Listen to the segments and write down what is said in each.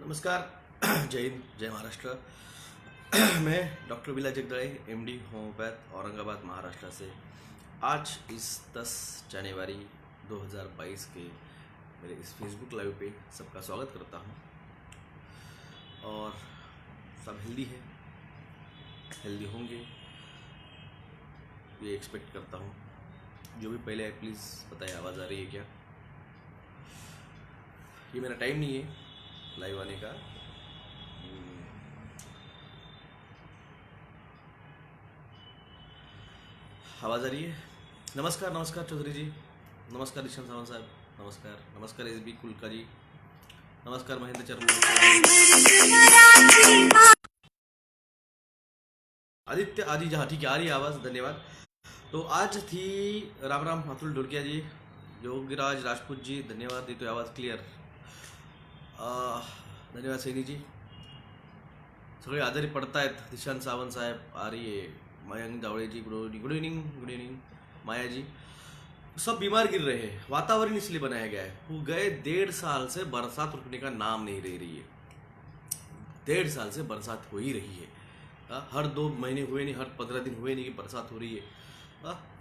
नमस्कार। जय हिंद, जय महाराष्ट्र। मैं doctor Vila Jagdale, MD homeopath, Aurangabad, Maharashtra से आज इस 10 जनवरी 2022 के मेरे इस फेसबुक लाइव पे सबका स्वागत करता हूँ। और सब हेल्दी है, हेल्दी होंगे ये एक्सपेक्ट करता हूँ। जो भी पहले है प्लीज़ बताइए आवाज़ आ रही है क्या। ये मेरा टाइम नहीं है लाइव आने का। आवाज़ आ रही है। नमस्कार नमस्कार चौधरी जी, नमस्कार ईशान सावंत साहब, नमस्कार नमस्कार एस बी कुलका जी, नमस्कार महेंद्र चरण, आदित्य आदि जहाँ ठीक है, आ रही है आवाज़, धन्यवाद। तो आज थी राम राम अतुल ढोलकिया जी, योगीराज राजपूत जी, धन्यवाद। ये तो आवाज़ क्लियर, धन्यवाद सैनी जी। सगळे आजारी पडतायत, ईशान सावंत साहेब आ रही है, मयंक जावड़े जी गुड इवनिंग, माया जी। सब बीमार गिर रहे हैं, वातावरण इसलिए बनाया गया है। वो गए 1.5 साल से बरसात रुकने का नाम नहीं ले रही है। 1.5 साल से बरसात हो ही रही है। हर 2 महीने हुए नहीं, हर 15 दिन हुए नहीं कि बरसात हो रही है।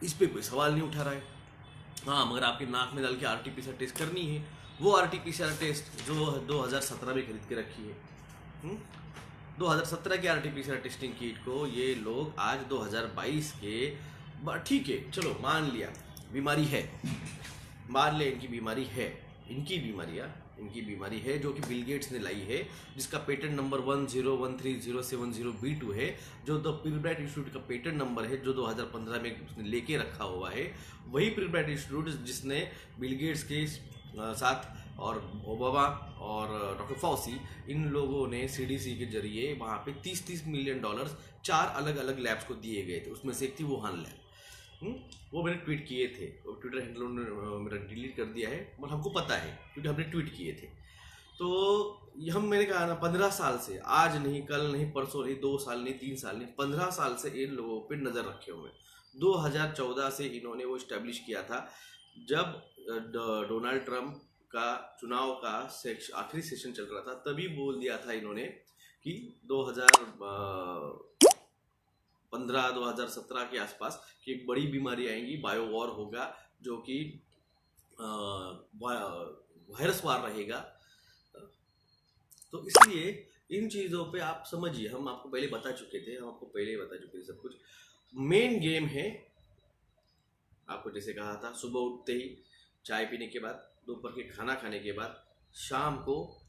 इस पे कोई सवाल नहीं उठा रहा है। हाँ, मगर आपके नाक में डाल के RT-PCR टेस्ट करनी है, वो RT-PCR टेस्ट जो 2017 में खरीद के रखी है। 2017 की RT-PCR टेस्टिंग किट को ये लोग आज 2022 के, ठीक है चलो मान लिया बीमारी है, मान ले इनकी बीमारी है, इनकी बीमारी है जो कि बिल गेट्स ने लाई है, जिसका पेटेंट नंबर 10130702 है, जो द पिलब्राइट इंस्टीट्यूट का पेटेंट नंबर है, जो 2015 में उसने लेके रखा हुआ है। वही पिलब्राइट इंस्टीट्यूट जिसने बिल गेट्स के साथ और ओबामा और डॉक्टर फॉसी, इन लोगों ने CDC के जरिए वहाँ पे $30 मिलियन 4 अलग अलग लैब्स को दिए गए थे। उसमें से एक थी वुहान लैब। वो मैंने ट्वीट किए थे, और ट्विटर हैंडल उन्होंने मेरा डिलीट कर दिया है, बट हमको पता है क्योंकि हमने ट्वीट किए थे। तो मैंने कहा ना, 15 साल से, आज नहीं, कल नहीं, परसों नहीं, 2 साल नहीं, 3 साल नहीं, 15 साल से इन लोगों पे नज़र रखे हुए। 2014 से इन्होंने वो इस्टेब्लिश किया था, जब डोनाल्ड ट्रंप का चुनाव का आखिरी सेशन चल रहा था, तभी बोल दिया था इन्होंने कि 2015-2017 के आसपास कि एक बड़ी बीमारी आएगी, बायो वॉर होगा, जो कि वायरस वार रहेगा। तो इसलिए इन चीज़ों पे आप समझिए, हम आपको पहले बता चुके थे, सब कुछ। मेन गेम है, आपको जैसे कहा था, सुबह उठते ही चाय पीने के बाद, दोपहर के खाना खाने के बाद, शाम को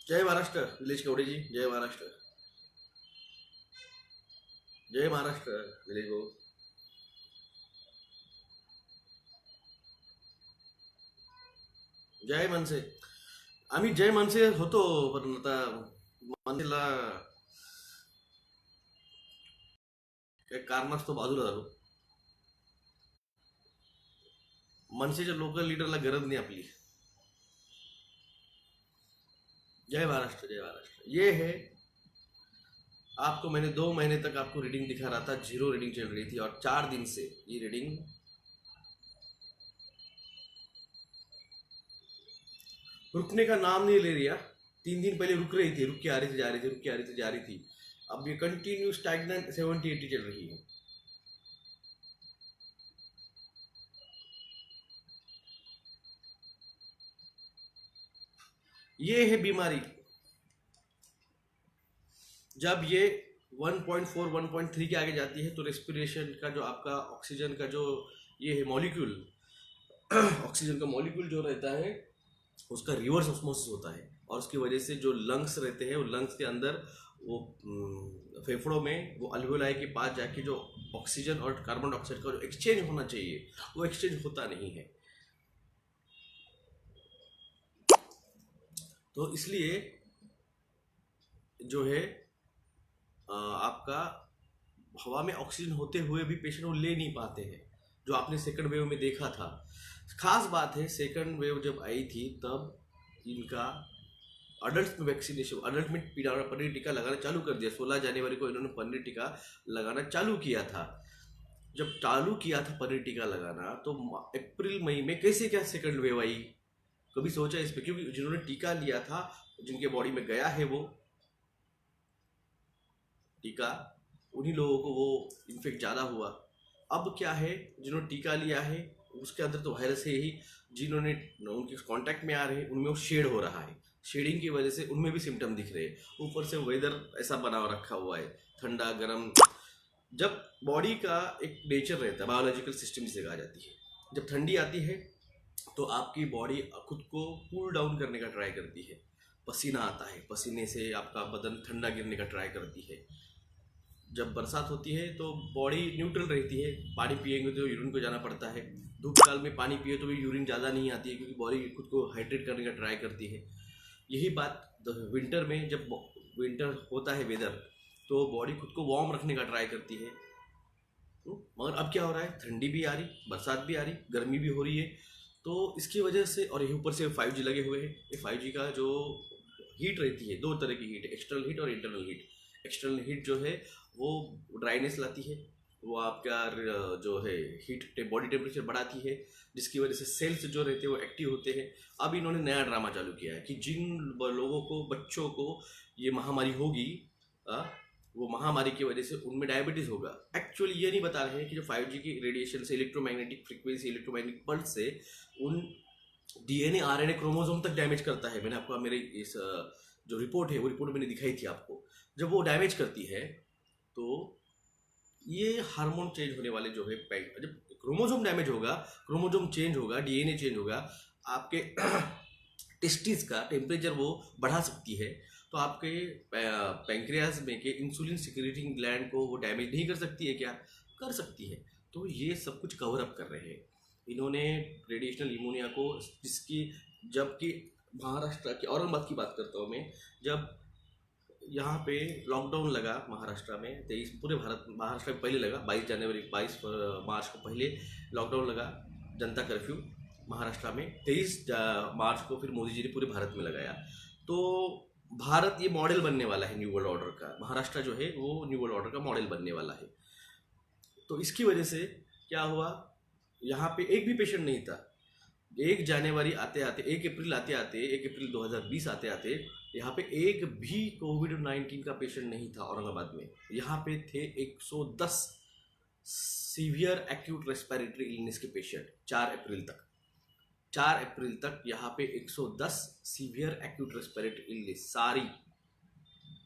जय महाराष्ट्र विलेज कवड़े जी, जय महाराष्ट्र, जय महाराष्ट्र विलेज भाऊ, जय मनसे। आम्ही जय मनसे होतो, पण आता मनसेला काही कारणास्तव बाजूला झालो। मनसेच्या लोकल लीडरला गरज नाही आपली। जय महाराष्ट्र, जय महाराष्ट्र। ये है, आपको मैंने 2 महीने तक आपको रीडिंग दिखा रहा था, 0 रीडिंग चल रही थी, और 4 दिन से ये रीडिंग रुकने का नाम नहीं ले रही। 3 दिन पहले रुक रही थी, रुक के आ रही थी, जा रही थी। अब ये कंटिन्यू स्टैग्नेंट 70-80 चल रही है। ये है बीमारी। जब ये 1.4 1.3 के आगे जाती है तो रेस्पिरेशन का जो आपका ऑक्सीजन का जो ये है मॉलिक्यूल, ऑक्सीजन का मॉलिक्यूल जो रहता है, उसका रिवर्स ऑस्मोसिस होता है, और उसकी वजह से जो लंग्स रहते हैं, वो लंग्स के अंदर, वो फेफड़ों में, वो अल्वेओलाई के पास जाके जो ऑक्सीजन और कार्बन डाइऑक्साइड का जो एक्सचेंज होना चाहिए, वो एक्सचेंज होता नहीं है। तो इसलिए जो है आपका हवा में ऑक्सीजन होते हुए भी पेशेंट वो ले नहीं पाते हैं, जो आपने सेकंड वेव में देखा था। खास बात है, सेकंड वेव जब आई थी तब इनका अडल्ट में वैक्सीनेशन, अडल्ट में पनीर टीका लगाना चालू कर दिया। 16 जनवरी को इन्होंने पनीर टीका लगाना चालू किया था। जब चालू किया था पनीर टीका लगाना, तो अप्रैल मई में कैसे क्या सेकंड वेव आई? कभी सोचा इस पे? क्योंकि जिन्होंने टीका लिया था, जिनके बॉडी में गया है वो टीका, उन्हीं लोगों को वो इन्फेक्ट ज़्यादा हुआ। अब क्या है, जिन्होंने टीका लिया है उसके अंदर तो वायरस है ही, जिन्होंने उनके कांटेक्ट में आ रहे हैं उनमें वो शेड हो रहा है, शेडिंग की वजह से उनमें भी सिम्टम दिख रहे हैं। ऊपर से वेदर ऐसा बना रखा हुआ है, ठंडा गर्म। जब बॉडी का एक नेचर रहता है, बायोलॉजिकल सिस्टम जिसे कहा जाती है, जब ठंडी आती है तो आपकी बॉडी खुद को कूल डाउन करने का ट्राई करती है, पसीना आता है, पसीने से आपका बदन ठंडा गिरने का ट्राई करती है। जब बरसात होती है तो बॉडी न्यूट्रल रहती है, पानी पिएंगे तो यूरिन को जाना पड़ता है। धूप काल में पानी पिए तो भी यूरिन ज़्यादा नहीं आती है, क्योंकि बॉडी खुद को हाइड्रेट करने का ट्राई करती है। यही बात विंटर में, जब विंटर होता है वेदर, तो बॉडी खुद को वार्म रखने का ट्राई करती है। मगर अब क्या हो रहा है, ठंडी भी आ रही, बरसात भी आ रही, गर्मी भी हो रही है। तो इसकी वजह से, और यही ऊपर से 5G लगे हुए हैं। ये 5G का जो हीट रहती है, दो तरह की हीट, एक्सटर्नल हीट और इंटरनल हीट। एक्सटर्नल हीट जो है वो ड्राइनेस लाती है, वो आपका जो है हीट बॉडी टेम्परेचर बढ़ाती है, जिसकी वजह से सेल्स जो रहते हैं वो एक्टिव होते हैं। अब इन्होंने नया ड्रामा चालू किया है कि जिन लोगों को, बच्चों को ये महामारी होगी, वो महामारी की वजह से उनमें डायबिटीज़ होगा। एक्चुअली ये नहीं बता रहे हैं कि जो 5G की रेडिएशन से, इलेक्ट्रोमैग्नेटिक फ्रीक्वेंसी, इलेक्ट्रोमैग्नेटिक पल्स से उन DNA RNA क्रोमोसोम तक डैमेज करता है। मैंने आपको मेरे इस जो रिपोर्ट है, वो रिपोर्ट मैंने दिखाई थी आपको। जब वो डैमेज करती है तो ये हार्मोन चेंज होने वाले जो है, जब क्रोमोसोम डैमेज होगा, क्रोमोसोम चेंज होगा, DNA चेंज होगा, आपके टेस्टिस का टेम्परेचर वो बढ़ा सकती है। तो आपके पैंक्रियाज में के इंसुलिन सिक्रेटिंग ग्लैंड को वो डैमेज नहीं कर सकती है क्या? कर सकती है। तो ये सब कुछ कवर अप कर रहे हैं इन्होंने रेडिएशनल न्यूमोनिया को, जिसकी, जबकि महाराष्ट्र की, औरंगाबाद की बात करता हूँ मैं, जब यहाँ पे लॉकडाउन लगा महाराष्ट्र में 23, पूरे भारत, महाराष्ट्र में पहले लगा 22 मार्च को पहले लॉकडाउन लगा, जनता कर्फ्यू महाराष्ट्र में 23 मार्च को फिर मोदी जी ने पूरे भारत में लगाया। तो भारत ये मॉडल बनने वाला है न्यू वर्ल्ड ऑर्डर का, महाराष्ट्र जो है वो न्यू वर्ल्ड ऑर्डर का मॉडल बनने वाला है। तो इसकी वजह से क्या हुआ, यहाँ पे एक भी पेशेंट नहीं था। 1 जनवरी आते आते, 1 अप्रैल आते आते, 1 अप्रैल 2020 आते आते यहाँ पे एक भी कोविड-19 का पेशेंट नहीं था औरंगाबाद में। यहाँ पे थे 110 सीवियर एक्यूट रेस्पिरेटरी इलनेस के पेशेंट 4 अप्रैल तक। 4 अप्रैल तक यहाँ पे 110 सीवियर एक्यूट रेस्पिरेटरी इलनेस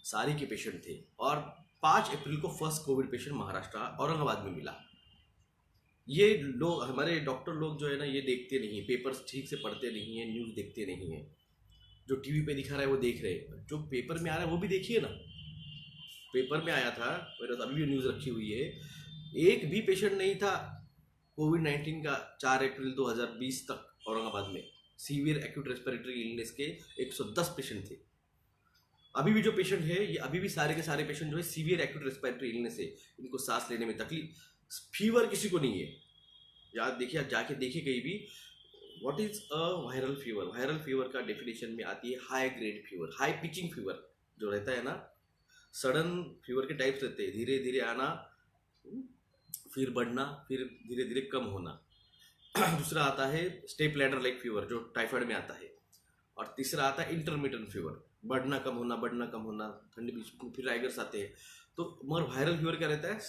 सारी के पेशेंट थे। और 5 अप्रैल को first Covid patient Maharashtra Aurangabad में मिला। ये लोग, हमारे डॉक्टर लोग जो है ना, ये देखते नहीं है, पेपर्स ठीक से पढ़ते नहीं है, न्यूज़ देखते नहीं है। जो टीवी पे दिखा रहा है वो देख रहे हैं, जो पेपर में आ रहा है वो भी देखिए ना। पेपर में आया था, मेरे तो अभी भी न्यूज़ रखी हुई है, एक भी पेशेंट नहीं था कोविड-19 का 4 अप्रैल 2020 तक औरंगाबाद में। सीवियर एक्यूट रेस्पिरेटरी इलनेस के 110 पेशेंट थे। अभी भी जो पेशेंट है, ये अभी भी सारे के सारे पेशेंट जो है सीवियर एक्यूट रेस्पिरेटरी इलनेस है, इनको सांस लेने में तकलीफ, फीवर किसी को नहीं है। याद देखिए, आप जाके देखिए कहीं भी, what is a viral fever. Viral fever का डेफिनेशन में आती है high grade fever, high pitching fever जो रहता है ना, सडन फीवर के टाइप्स रहते हैं, धीरे धीरे आना, फिर बढ़ना, फिर धीरे धीरे कम होना। दूसरा आता है स्टेप लैडर लाइक फीवर जो टाइफाइड में आता है। और तीसरा आता है इंटरमिटेंट फीवर, बढ़ना कम होना, बढ़ना कम होना, ठंडी बीच, फिर राइगर्स आते हैं। तो मगर वायरल फीवर क्या रहता है,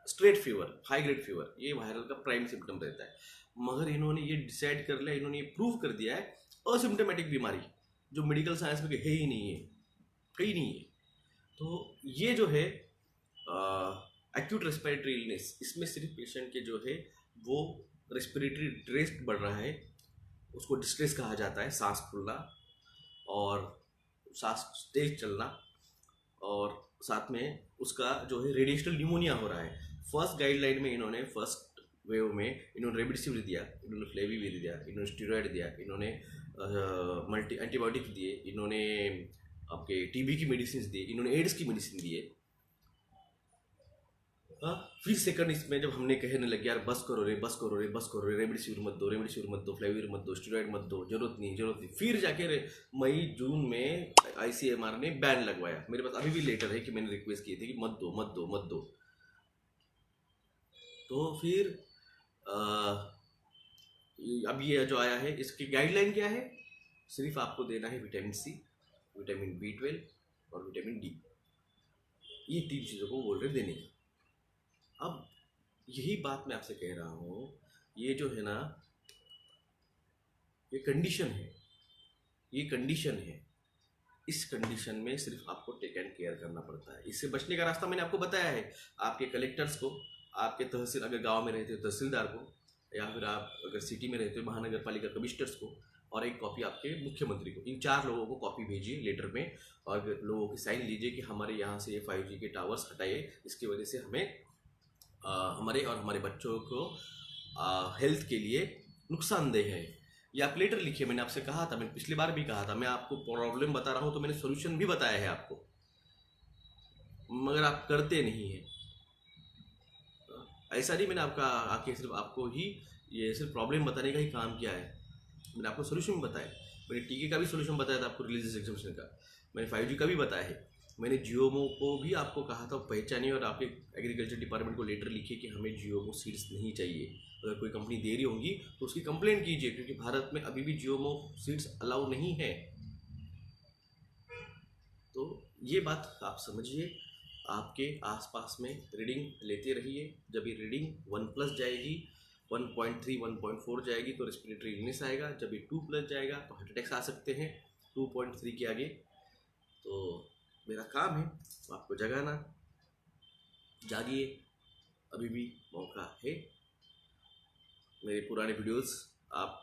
straight fever, high grade fever, ये वायरल का प्राइम सिम्टम रहता है। मगर इन्होंने ये डिसाइड कर लिया, इन्होंने ये प्रूव कर दिया है, असिम्टोमेटिक बीमारी जो मेडिकल साइंस में है ही नहीं है, कहीं नहीं है। तो ये जो है एक्यूट रेस्पिरेटरी इलनेस, इसमें सिर्फ पेशेंट के जो है वो रेस्पिरेटरी डिस्ट्रेस बढ़ रहा है, उसको डिस्ट्रेस कहा जाता है, सांस फूलना और सांस तेज चलना, और साथ में उसका जो है रेडिएशनल न्यूमोनिया हो रहा है। फर्स्ट गाइडलाइन में इन्होंने, फर्स्ट वेव में इन्होंने रेमडेसिविर दिया, इन्होंने फ्लेविविर दिया, इन्होंने स्टीरॉयड दिया, इन्होंने मल्टी एंटीबायोटिक्स दिए, इन्होंने आपके टीबी की मेडिसिन दिए, इन्होंने एड्स की मेडिसिन दिए। हाँ, फिर सेकंड इसमें जब हमने कहने लगे यार बस करो रे, बस करो रे, बस करो रे, रेमडेसिविर मत दो, रेमडेसिविर मत दो, फ्लाविर मत दो, स्टेरॉइड मत दो, जरूरत नहीं, जरूरत नहीं। फिर जाके मई जून में ICMR ने बैन लगवाया। मेरे पास अभी भी लेटर है कि मैंने रिक्वेस्ट की थी कि मत दो, मत दो, मत दो। तो फिर अब ये जो आया है इसकी गाइडलाइन क्या है, सिर्फ आपको देना है विटामिन C, विटामिन B12 और विटामिन D, ये 3 चीज़ों को बोल रहे देने का। अब यही बात मैं आपसे कह रहा हूँ, ये जो है ना, ये कंडीशन है, ये कंडीशन है। इस कंडीशन में सिर्फ आपको टेक एंड केयर करना पड़ता है। इससे बचने का रास्ता मैंने आपको बताया है। आपके कलेक्टर्स को, आपके तहसील, अगर गांव में रहते हो तहसीलदार को, या फिर आप अगर सिटी में रहते हो महानगर पालिका कमिश्नर्स को, और एक कॉपी आपके मुख्यमंत्री को, इन 4 लोगों को कॉपी भेजिए लेटर में, और लोगों की साइन लीजिए कि हमारे यहाँ से ये 5G के टावर्स हटाइए, इसकी वजह से हमें हमारे और हमारे बच्चों को हेल्थ के लिए नुकसानदेह है। ये आप लेटर लिखिए। मैंने आपसे कहा था, मैंने पिछली बार भी कहा था, मैं आपको प्रॉब्लम बता रहा हूँ तो मैंने सोल्यूशन भी बताया है आपको, मगर आप करते नहीं हैं। ऐसा नहीं मैंने आपका आके सिर्फ आपको ही ये सिर्फ प्रॉब्लम बताने का ही काम किया है, मैंने आपको सोल्यूशन भी बताया। मैंने टीके का भी सोल्यूशन बताया था आपको, रिलीजियस एग्जामिनेशन का। मैंने 5G का भी बताया है। मैंने जियोमो को भी आपको कहा था पहचानिए, और आपके एग्रीकल्चर डिपार्टमेंट को लेटर लिखिए कि हमें जियोमो सीड्स नहीं चाहिए। अगर कोई कंपनी दे रही होगी तो उसकी कंप्लेंट कीजिए, क्योंकि भारत में अभी भी जियोमो सीड्स अलाउ नहीं है। तो ये बात आप समझिए। आपके आसपास में रीडिंग लेते रहिए। जब ये रीडिंग 1+ जाएगी, 1.3, 1.4 जाएगी तो रेस्पिरेटरी इलनेस आएगा। जब ये 2+ जाएगा तो हार्ट अटैक्स आ सकते हैं 2.3 के आगे। तो मेरा काम है आपको जगाना। जागिए, अभी भी मौका है। मेरे पुराने वीडियोस आप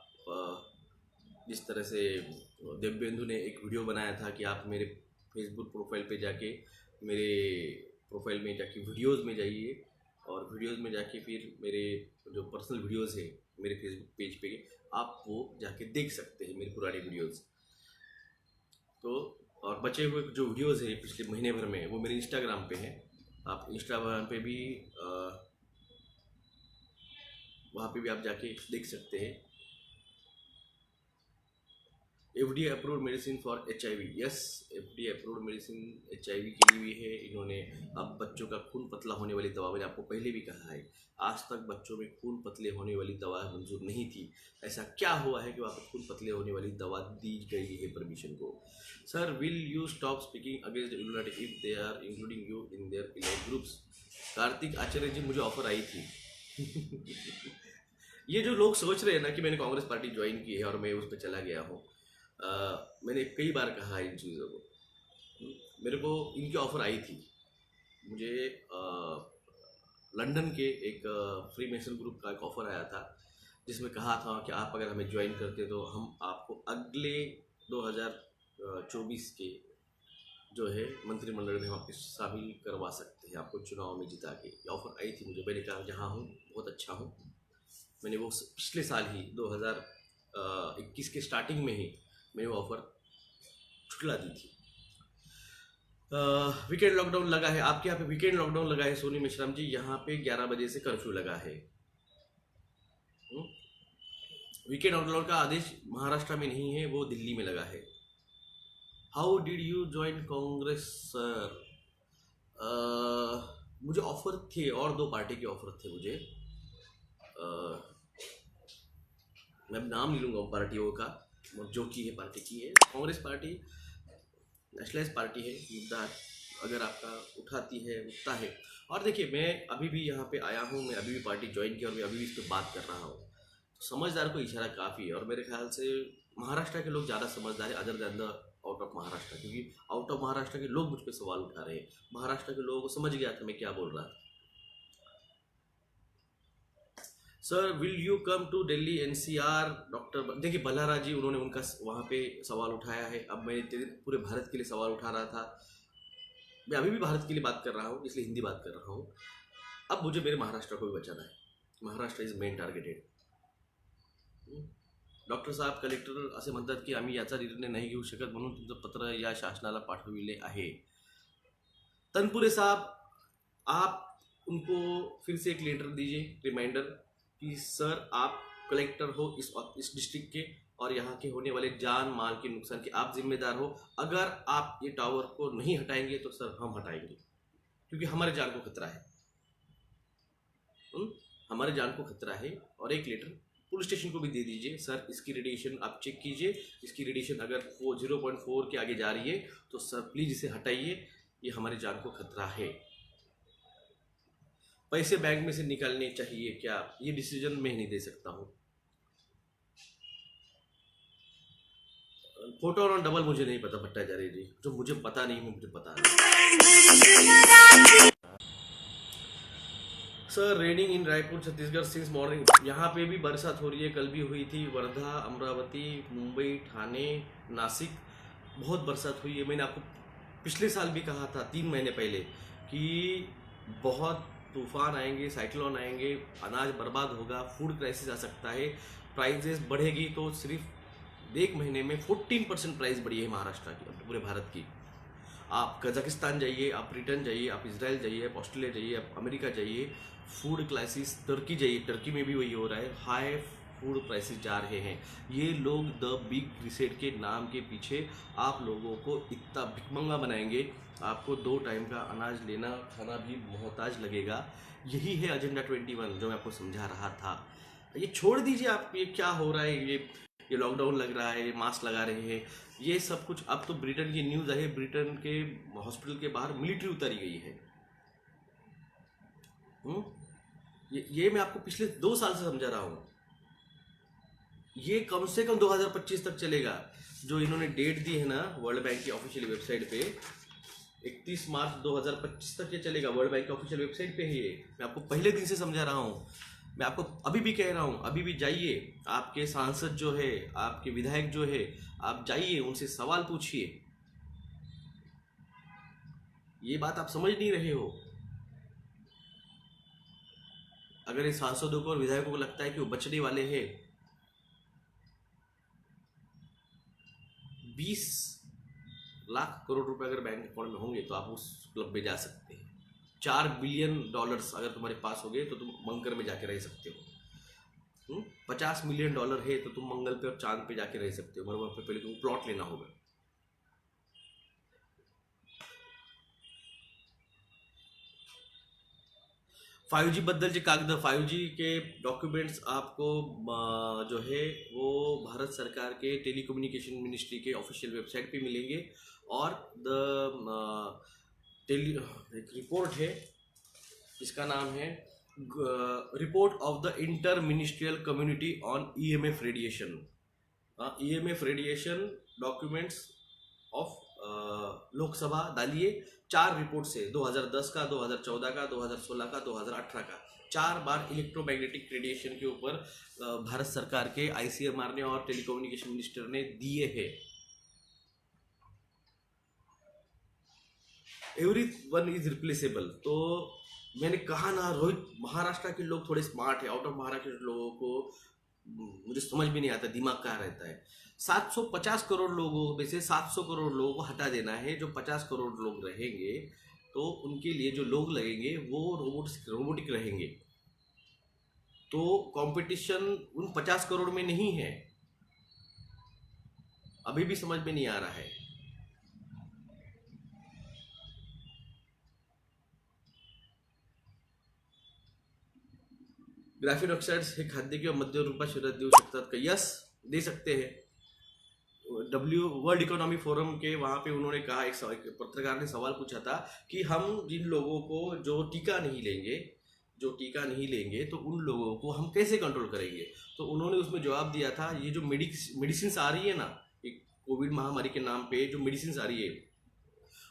जिस तरह से दिव्येंदु ने एक वीडियो बनाया था कि आप मेरे फेसबुक प्रोफाइल पे जाके, मेरे प्रोफाइल में जाके वीडियोस में जाइए, और वीडियोस में जाके फिर मेरे जो पर्सनल वीडियोस है मेरे फेसबुक पेज पे आप वो जाके देख सकते हैं मेरे पुराने वीडियोस। तो और बचे हुए जो वीडियोस है पिछले महीने भर में वो मेरे इंस्टाग्राम पे हैं। आप इंस्टाग्राम पे भी वहाँ पे भी आप जाके देख सकते हैं। FDA approved medicine for HIV। Yes, FDA approved medicine HIV के लिए भी है। इन्होंने अब बच्चों का खून पतला होने वाली दवा, मैंने आपको पहले भी कहा है, आज तक बच्चों में खून पतले होने वाली दवा मंजूर नहीं थी। ऐसा क्या हुआ है कि वहाँ पर खून पतले होने वाली दवा दी गई है परमिशन को? Sir, will you stop speaking against illuminati if they are including you in their elite groups? Kartik Acharya ji, मुझे ऑफर आई थी। ये जो लोग सोच रहे हैं ना कि मैंने कांग्रेस पार्टी ज्वाइन की है और मैं उस पर चला गया हूँ, मैंने कई बार कहा इन चीज़ों को। मेरे को इनकी ऑफ़र आई थी। मुझे लंदन के एक फ्री मेसन ग्रुप का एक ऑफ़र आया था, जिसमें कहा था कि आप अगर हमें ज्वाइन करते तो हम आपको अगले 2024 के जो है मंत्रिमंडल में वापस शामिल करवा सकते हैं, आपको चुनाव में जिता के। ये ऑफ़र आई थी मुझे। मैंने कहा जहाँ हूँ बहुत अच्छा हूँ। मैंने वो पिछले साल ही 2021 के स्टार्टिंग में ही मैंने वो ऑफ़र छुटला दी थी। वीकेंड लॉकडाउन लगा है। आपके यहाँ पे वीकेंड लॉकडाउन लगा है सोनी मिश्राम जी? यहाँ पे 11 बजे से कर्फ्यू लगा है। वीकेंड लॉकडाउन का आदेश महाराष्ट्र में नहीं है, वो दिल्ली में लगा है। How did you join Congress sir? मुझे ऑफर थे, और 2 पार्टी के ऑफर थे मुझे। मैं नाम नहीं लूँगा उन पार्टियों का, जो की है पार्टी की है। कांग्रेस पार्टी नेशनलाइज पार्टी है, मुद्दा अगर आपका उठाती है, उठता है। और देखिए, मैं अभी भी यहाँ पे आया हूँ, मैं अभी भी पार्टी ज्वाइन की और मैं अभी भी इस पर बात कर रहा हूँ। तो समझदार को इशारा काफ़ी है, और मेरे ख्याल से महाराष्ट्र के लोग ज़्यादा समझदार है other than the out of Maharashtra, क्योंकि आउट ऑफ महाराष्ट्र के लोग मुझ पर सवाल उठा रहे हैं। महाराष्ट्र के लोगों को समझ गया था मैं क्या बोल रहा था। Sir, will you come to Delhi NCR? Doctor देखिए बल्लारा जी, उन्होंने उनका वहाँ पे सवाल उठाया है। अब मैं पूरे भारत के लिए सवाल उठा रहा था। मैं अभी भी भारत के लिए बात कर रहा हूँ, इसलिए हिंदी बात कर रहा हूँ। अब मुझे मेरे महाराष्ट्र को भी बचाना है। Maharashtra is main targeted. Doctor साहेब, कलेक्टर असे म्हणतात की आम्ही याचा निर्णय नाही घेऊ शकत, म्हणून तुमचं पत्र या शासनाला पाठविले आहे. तनपुरे साहब, आप उनको फिर से एक लेटर दीजिए रिमाइंडर कि सर आप कलेक्टर हो इस डिस्ट्रिक्ट के और यहाँ के होने वाले जान माल के नुकसान के आप जिम्मेदार हो। अगर आप ये टावर को नहीं हटाएंगे तो सर हम हटाएंगे, क्योंकि हमारे जान को खतरा है। हमारे जान को खतरा है। और एक लेटर पुलिस स्टेशन को भी दे दीजिए, सर इसकी रेडिएशन आप चेक कीजिए, इसकी रेडिएशन अगर वो 0.4 के आगे जा रही है तो सर प्लीज़ इसे हटाइए, ये हमारी जान को खतरा है। पैसे बैंक में से निकालने चाहिए क्या, ये डिसीजन मैं ही नहीं दे सकता हूँ। फोटो और डबल मुझे नहीं पता भट्टाचार्य जी, जो मुझे पता नहीं मुझे पता नहीं। सर रेनिंग इन रायपुर छत्तीसगढ़ सिंस मॉर्निंग। यहाँ पे भी बरसात हो रही है, कल भी हुई थी। वर्धा, अमरावती, मुंबई, ठाणे, नासिक बहुत बरसात हुई है। मैंने आपको पिछले साल भी कहा था 3 महीने पहले कि बहुत तूफान आएंगे, साइक्लोन आएंगे, अनाज बर्बाद होगा, फूड क्राइसिस आ सकता है, प्राइजेस बढ़ेगी। तो सिर्फ 1 महीने में 14% प्राइस बढ़ी है महाराष्ट्र की, पूरे भारत की। आप कजाकिस्तान जाइए, आप ब्रिटेन जाइए, आप इसराइल जाइए, आप ऑस्ट्रेलिया जाइए, आप अमेरिका जाइए, फूड क्राइसिस। टर्की जाइए, टर्की में भी वही हो रहा है, हाई फूड प्राइसेस जा रहे हैं। ये लोग द बिग रिसेट के नाम के पीछे आप लोगों को इतना भिकमंगा बनाएंगे, आपको 2 टाइम का अनाज लेना खाना भी मोहताज लगेगा। यही है एजेंडा 21 जो मैं आपको समझा रहा था। ये छोड़ दीजिए, आप ये क्या हो रहा है, ये लॉकडाउन लग रहा है, मास्क लगा रहे हैं, ये सब कुछ। अब तो ब्रिटेन की न्यूज़ आई है, ब्रिटेन के हॉस्पिटल के बाहर मिलिट्री उतारी गई है। ये मैं आपको पिछले 2 साल से समझा रहा हूँ। ये कम से कम 2025 तक चलेगा। जो इन्होंने डेट दी है ना वर्ल्ड बैंक की ऑफिशियल वेबसाइट पे, 31 मार्च 2025 तक ये चलेगा। वर्ल्ड बैंक की ऑफिशियल वेबसाइट पे है ये। मैं आपको पहले दिन से समझा रहा हूँ। मैं आपको अभी भी कह रहा हूँ, अभी भी जाइए, आपके सांसद जो है, आपके विधायक जो है, आप जाइए उनसे सवाल पूछिए। ये बात आप समझ नहीं रहे हो। अगर इन सांसदों को और विधायकों को लगता है कि वो बचने वाले हैं, 20 लाख करोड़ रुपए अगर बैंक अकाउंट में होंगे तो आप उस क्लब में जा सकते हैं। $4 बिलियन अगर तुम्हारे पास हो गए तो तुम बंकर में जाके रह सकते हो। $50 मिलियन है तो तुम मंगल पे और चांद पे जाके रह सकते हो। मगर पे पहले तुम प्लॉट लेना होगा। फाइव जी बद्दल जे कागद, 5G के डॉक्यूमेंट्स आपको जो है वो भारत सरकार के टेलीकम्युनिकेशन मिनिस्ट्री के ऑफिशियल वेबसाइट पे मिलेंगे। और एक रिपोर्ट है जिसका नाम है report of the inter ministerial community on EMF radiation. EMF radiation documents of Lok Sabha डालिए। 4 रिपोर्ट से 2010 का, 2014 का, 2016 का, 2018 का 4 बार इलेक्ट्रोमैग्नेटिक रेडिएशन के ऊपर भारत सरकार के ICMR ने और टेलीकम्युनिकेशन मिनिस्टर ने दिए हैं। Everyone is replaceable. तो मैंने कहा ना रोहित, महाराष्ट्र के लोग थोड़े स्मार्ट है। आउट ऑफ महाराष्ट्र के लोगों को मुझे समझ में नहीं आता दिमाग कहाँ रहता है। 750 करोड़ लोगों में से 700 करोड़ लोगों को हटा देना है। जो 50 करोड़ लोग रहेंगे तो उनके लिए जो लोग लगेंगे वो रोबोटिक रहेंगे। तो कंपटीशन उन 50 करोड़ में नहीं है। अभी भी समझ में नहीं आ रहा है। ग्राफीन ऑक्साइड्स हे खाद्य किंवा मध्यम रूपात शरीरात देऊ शकतात का? यस, दे सकते हैं। वर्ल्ड इकोनॉमी फोरम के वहाँ पे उन्होंने कहा, एक पत्रकार ने सवाल पूछा था कि हम जिन लोगों को जो टीका नहीं लेंगे तो उन लोगों को हम कैसे कंट्रोल करेंगे। तो उन्होंने उसमें जवाब दिया था, ये जो मेडिसिन आ रही है ना, एक कोविड महामारी के नाम पे जो मेडिसिन आ रही है,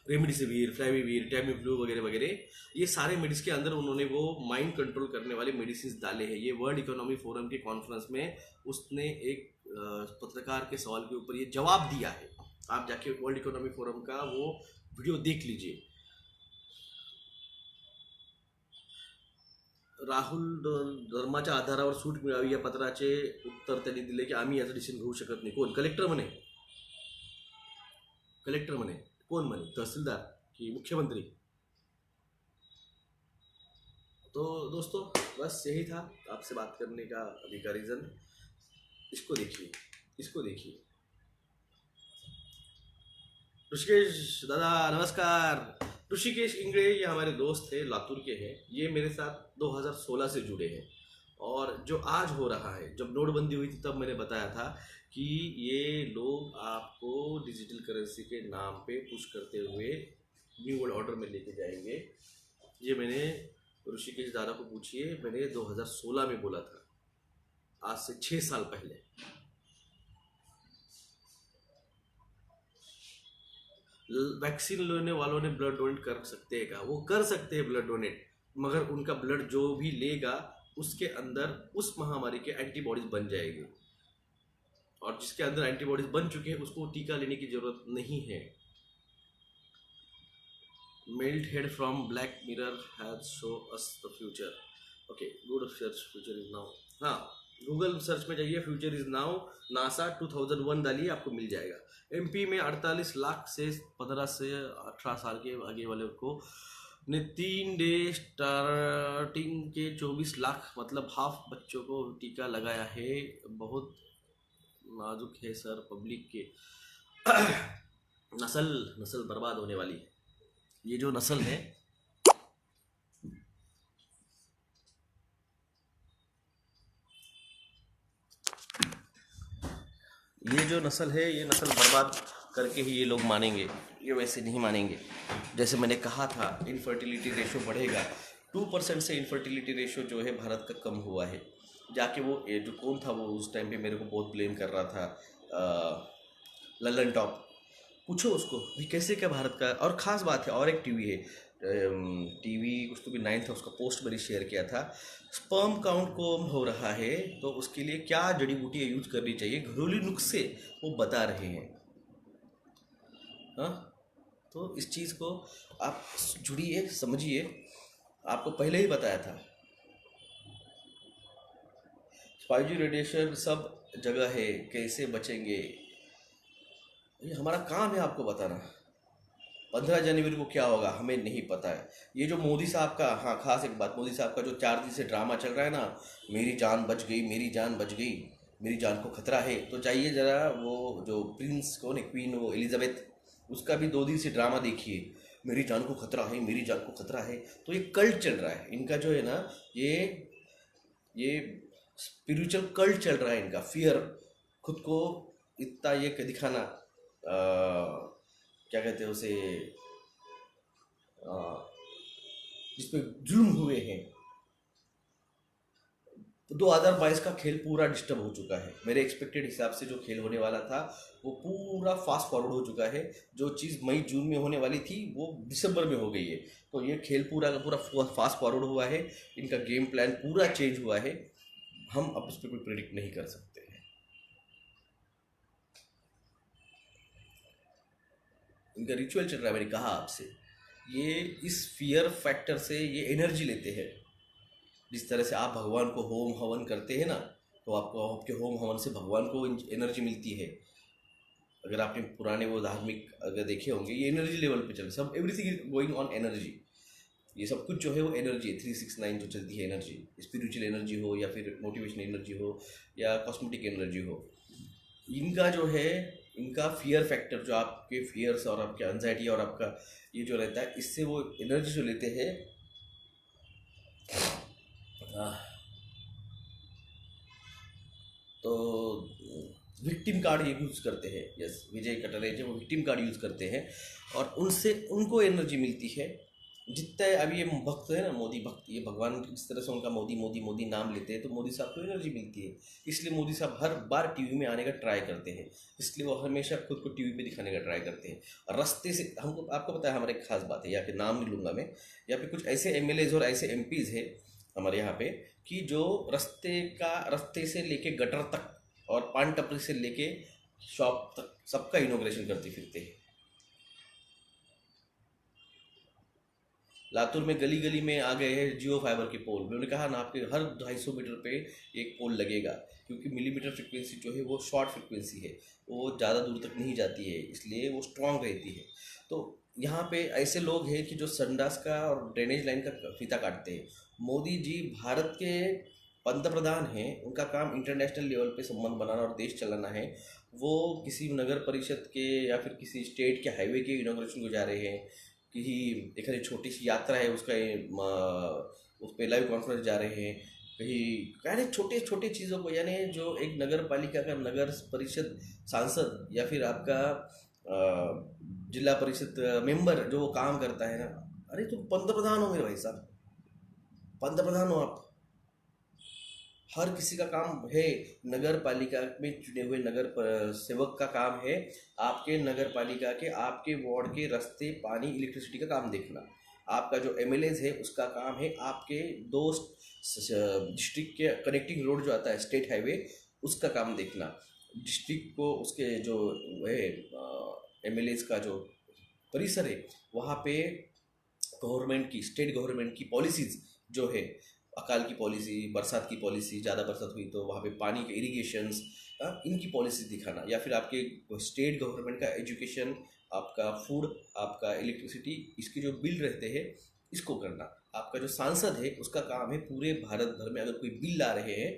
रेमडेसिविर, फ्लैविविर, टैमीफ्लू वगैरह वगैरह, ये सारे मेडिसिन के अंदर उन्होंने वो माइंड कंट्रोल करने वाले मेडिसिन डाले हैं। ये वर्ल्ड इकोनॉमी फोरम के कॉन्फ्रेंस में उसने एक पत्रकार के सवाल के ऊपर ये जवाब दिया है। आप जाके वर्ल्ड इकोनॉमी फोरम का वो वीडियो देख लीजिए। राहुल धर्माच्या आधारावर सूट मिळावी या पत्राचे उत्तर त्यांनी दिले की आम्ही याचं डिसिजन घेऊ शकत नाही। कोण? कलेक्टर म्हणे कोण म्हणे? तहसीलदार की मुख्यमंत्री? तो दोस्तों बस यही था आपसे बात करने का अभी का रीज़न। इसको देखिए, इसको देखिए। ऋषिकेश दादा नमस्कार। ऋषिकेश इंगड़े ये हमारे दोस्त थे, लातूर के हैं। ये मेरे साथ 2016 से जुड़े हैं। और जो आज हो रहा है, जब नोटबंदी हुई थी तब मैंने बताया था कि ये लोग आपको डिजिटल करेंसी के नाम पे पुश करते हुए न्यू वर्ल्ड ऑर्डर में लेके जाएंगे। ये मैंने ऋषिकेश दादा को पूछिए, मैंने 2016 में बोला था, आज से 6 साल पहले। वैक्सीन लेने वालों ने ब्लड डोनेट कर सकते हैं क्या? वो कर सकते हैं ब्लड डोनेट, मगर उनका ब्लड जो भी लेगा उसके अंदर उस महामारी के एंटीबॉडीज बन जाएगी, और जिसके अंदर एंटीबॉडीज बन चुके हैं उसको टीका लेने की जरूरत नहीं है। Melt head from black mirror has show us the future. Okay, good search, future is now. हाँ, गूगल सर्च में जाइए, फ्यूचर इज नाउ, नासा 2001 डालिए, आपको मिल जाएगा। एमपी में 48 लाख से 15 से 18 साल के आगे वाले को ने 3 डे स्टार्टिंग के 24 लाख मतलब हाफ बच्चों को टीका लगाया है। बहुत नाजुक है सर पब्लिक के। नस्ल बर्बाद होने वाली है। ये जो नस्ल है, ये नस्ल बर्बाद करके ही ये लोग मानेंगे। ये वैसे नहीं मानेंगे। जैसे मैंने कहा था, इनफर्टिलिटी रेशो बढ़ेगा। 2% से इनफर्टिलिटी रेशो जो है भारत का कम हुआ है। जाके वो जो कौन था, वो उस टाइम पे मेरे को बहुत ब्लेम कर रहा था, ललन टॉप, पूछो उसको भाई कैसे क्या भारत का। और ख़ास बात है, और एक टीवी है, टीवी कुछ तो भी 9 था, उसका पोस्ट मैंने शेयर किया था। स्पर्म काउंट कम हो रहा है तो उसके लिए क्या जड़ी बूटियाँ यूज करनी चाहिए, घरेलू नुस्खे वो बता रहे हैं। हाँ, तो इस चीज़ को आप जुड़िए, समझिए। आपको पहले ही बताया था 5G रेडिएशन सब जगह है, कैसे बचेंगे। ये हमारा काम है आपको बताना। 15 जनवरी को क्या होगा हमें नहीं पता है। ये जो मोदी साहब का, हाँ खास एक बात, मोदी साहब का जो 4 दिन से ड्रामा चल रहा है ना, मेरी जान बच गई, मेरी जान बच गई, मेरी जान को खतरा है, तो जाइए ज़रा वो जो प्रिंस कौन है, क्वीन वो एलिजाबेथ, उसका भी 2 दिन से ड्रामा देखिए, मेरी जान को खतरा है, मेरी जान को खतरा है। तो ये कल्ट चल रहा है इनका जो है ना, ये स्पिरिचुअल कल्ट चल रहा है इनका। फियर, खुद को इतना ये दिखाना, क्या कहते हैं उसे, जिस पे जुल्म हुए हैं। तो 2022 का खेल पूरा डिस्टर्ब हो चुका है। मेरे एक्सपेक्टेड हिसाब से जो खेल होने वाला था वो पूरा फास्ट फॉरवर्ड हो चुका है। जो चीज़ मई जून में होने वाली थी वो दिसंबर में हो गई है। तो ये खेल पूरा का पूरा फास्ट फॉरवर्ड हुआ है। इनका गेम प्लान पूरा चेंज हुआ है। हम अब इस पर कोई प्रेडिक्ट नहीं कर सकते हैं। इनका रिचुअल चल रहा है, मैंने कहा आपसे। ये इस फियर फैक्टर से ये एनर्जी लेते हैं। जिस तरह से आप भगवान को होम हवन करते हैं ना, तो आपको आपके होम हवन से भगवान को एनर्जी मिलती है। अगर आपने पुराने वो धार्मिक अगर देखे होंगे, ये एनर्जी लेवल पे चल, सब everything is going on energy. ये सब कुछ जो है वो एनर्जी है। 369 जो चलती है एनर्जी, स्पिरिचुअल एनर्जी हो या फिर मोटिवेशनल एनर्जी हो या कॉस्मेटिक एनर्जी हो। इनका जो है, इनका फियर फैक्टर, जो आपके फियर्स और आपके एंजाइटी और आपका ये जो रहता है, इससे वो एनर्जी जो लेते हैं। तो विक्टिम कार्ड ये यूज़ करते हैं। यस, विजय कटरे जो विक्टिम कार्ड यूज़ करते हैं और उनसे उनको एनर्जी मिलती है। जितना अब ये भक्त है ना, मोदी भक्त, ये भगवान जिस तरह से उनका मोदी मोदी मोदी नाम लेते हैं तो मोदी साहब को एनर्जी मिलती है। इसलिए मोदी साहब हर बार टीवी में आने का ट्राई करते हैं। इसलिए वो हमेशा खुद को टीवी पे दिखाने का ट्राई करते हैं। और रास्ते से हमको, आपको पता है हमारे एक खास बात है, या फिर नाम नहीं लूँगा मैं, या फिर कुछ ऐसे MLAs और ऐसे MPs है हमारे यहाँ पे कि जो रास्ते से लेके गटर तक और पान टपरी से लेके शॉप तक सबका इनोग्रेशन करते फिरते हैं। लातूर में गली गली में आ गए हैं जियो फाइबर के पोल। मैंने कहा ना, आपके हर 250 मीटर पे एक पोल लगेगा, क्योंकि मिलीमीटर फ्रिक्वेंसी जो है वो शॉर्ट फ्रिक्वेंसी है, वो ज़्यादा दूर तक नहीं जाती है, इसलिए वो स्ट्रांग रहती है। तो यहाँ पे ऐसे लोग हैं कि जो संडास का और ड्रेनेज लाइन का फीता काटते हैं। मोदी जी भारत के पंतप्रधान हैं, उनका काम इंटरनेशनल लेवल पे संबंध बनाना और देश चलाना है। वो किसी नगर परिषद के या फिर किसी स्टेट के हाईवे के इनॉग्रेशन को जा रहे हैं, कहीं एक छोटी सी यात्रा है उसका उस पर लाइव कॉन्फ्रेंस जा रहे हैं, कहीं यानी छोटे छोटे चीज़ों को, यानी जो एक नगर पालिका का नगर परिषद सांसद या फिर आपका जिला परिषद मेंबर जो वो काम करता है ना, अरे तुम पंतप्रधान हो मेरे भाई साहब, पंतप्रधान हो आप। हर किसी का काम है, नगर पालिका में चुने हुए सेवक का काम है आपके नगर पालिका के, आपके वार्ड के रास्ते, पानी, इलेक्ट्रिसिटी का काम देखना। आपका जो एमएलएज है उसका काम है आपके दो डिस्ट्रिक्ट के कनेक्टिंग रोड जो आता है स्टेट हाईवे, उसका काम देखना। डिस्ट्रिक्ट को उसके जो है एमएलएज का जो परिसर है वहाँ पे गवर्नमेंट की, स्टेट गवर्नमेंट की पॉलिसीज़ जो है, अकाल की पॉलिसी, बरसात की पॉलिसी, ज़्यादा बरसात हुई तो वहाँ पे पानी के इरिगेशंस, इनकी पॉलिसी दिखाना। या फिर आपके स्टेट गवर्नमेंट का एजुकेशन, आपका फूड, आपका इलेक्ट्रिसिटी, इसके जो बिल रहते हैं इसको करना। आपका जो सांसद है उसका काम है पूरे भारत भर में अगर कोई बिल ला रहे हैं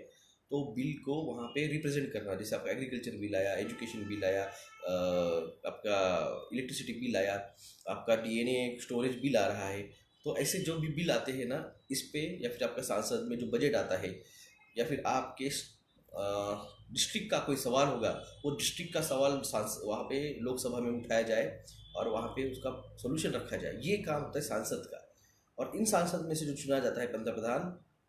तो बिल को वहाँ पे रिप्रेजेंट करना। जैसे आपका एग्रीकल्चर बिल आया, एजुकेशन बिल आया, आपका इलेक्ट्रिसिटी बिल आया, आपका डीएनए स्टोरेज बिल आ रहा है, तो ऐसे जो भी बिल आते हैं ना इस पे, या फिर आपका सांसद में जो बजट आता है, या फिर आपके डिस्ट्रिक्ट का कोई सवाल होगा, वो डिस्ट्रिक्ट का सवाल वहाँ पे लोकसभा में उठाया जाए और वहाँ पे उसका सोल्यूशन रखा जाए। ये काम होता है सांसद का। और इन सांसद में से जो चुना जाता है पंतप्रधान,